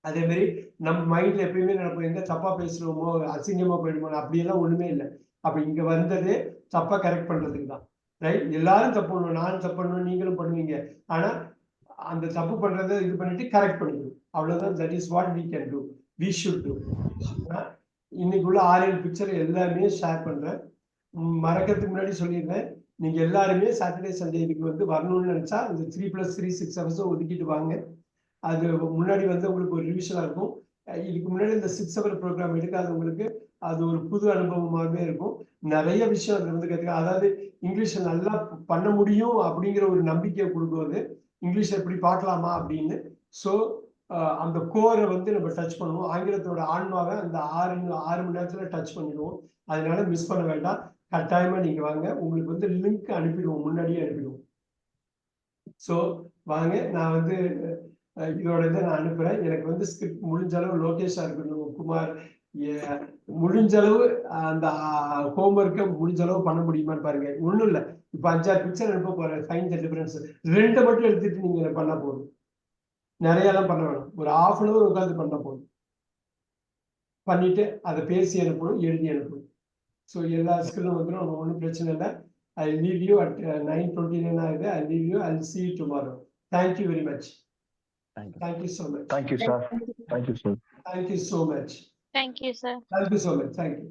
அதே மாதிரி நம்ம மைண்ட்ல எப்பயுமே நினைப்போம், எங்க தப்பா பேசுறோமோ, அசிங்கமா போயிடுமோ, அப்படியெல்லாம் ஒண்ணுமே இல்லை. அப்ப இங்க வந்ததே தப்பா கரெக்ட் பண்றதுக்கு தான், ரைட்? எல்லாரும் தப்பு பண்ணுவோம், நானும் தப்பு பண்ணுவேன், நீங்களும் பண்ணுவீங்க. ஆனா அந்த தப்பு பண்றதை இது பண்ணிட்டு கரெக்ட் பண்ணிக்கணும், அவ்வளவுதான். That is what we can do, we should do. இன்னைக்குள்ள 6-7 பிக்சர் எல்லாமே ஷேர் பண்றேன். மறக்கிறதுக்கு முன்னாடி சொல்லிடுறேன், நீங்க எல்லாருமே சாட்டர்டே சண்டே இதுக்கு வந்து வரணும்னு நினைச்சா இந்த 3+3 6 ஹவர்ஸ் ஒதுக்கிட்டு வாங்க. அது முன்னாடி வந்து உங்களுக்கு ஒரு ரிவிஷனா இருக்கும். இதுக்கு முன்னாடி இந்த 6 hour ப்ரோக்ராம் எடுக்காதவங்களுக்கு அது ஒரு புது அனுபவமாகவே இருக்கும். நிறைய விஷயம் அதுல வந்து கத்துக்கலாம். அதாவது இங்கிலீஷை நல்லா பண்ண முடியும் அப்படிங்கிற ஒரு நம்பிக்கையை கொடுக்குவது, இங்கிலீஷ் எப்படி பார்க்கலாமா அப்படின்னு. ஸோ அந்த கோரை வந்து நம்ம டச் பண்ணுவோம். ஆங்கிலத்தோட ஆன்மாவை அந்த 6 மணி நேரத்துல டச் பண்ணிடுவோம். அதனால மிஸ் பண்ண வேண்டாம், கட்டாயமா நீங்க வாங்க. உங்களுக்கு வந்து லிங்க் அனுப்பிடுவோம், முன்னாடியே அனுப்பிடுவோம். ஸோ வாங்க, நான் வந்து இதோட இதை நான் அனுப்புறேன். எனக்கு வந்து ஸ்கிரிப்ட் முடிஞ்ச அளவு லோகேஷா இருக்கட்டும், குமார், முடிஞ்ச அளவு அந்த ஹோம்ஒர்க்கை முடிஞ்ச அளவு பண்ண முடியுமான்னு பாருங்க. ஒன்றும் இல்லை, இப்போ 5-6 பிக்சர் அனுப்ப போறேன். Find the difference. 2 மட்டும் எடுத்துட்டு நீங்க பண்ண போதும், நிறையெல்லாம் பண்ண வேணும். ஒரு 1/2 hour உட்காந்து பண்ண போதும். பண்ணிட்டு அதை பேசி அனுப்பணும், எழுதி அனுப்பணும். ஸோ எல்லா ஸ்கில்லும் வந்துடும், ஒன்றும் பிரச்சனை இல்லை. ஐ லீவ் யூ அட் 9:29 ஆகுது. I leave you. I'll see you tomorrow. Thank you very much. Thank you so much. Thank you, sir. Thank you, sir. Thank you so much. Thank you, sir. Thank you so much. Thank you.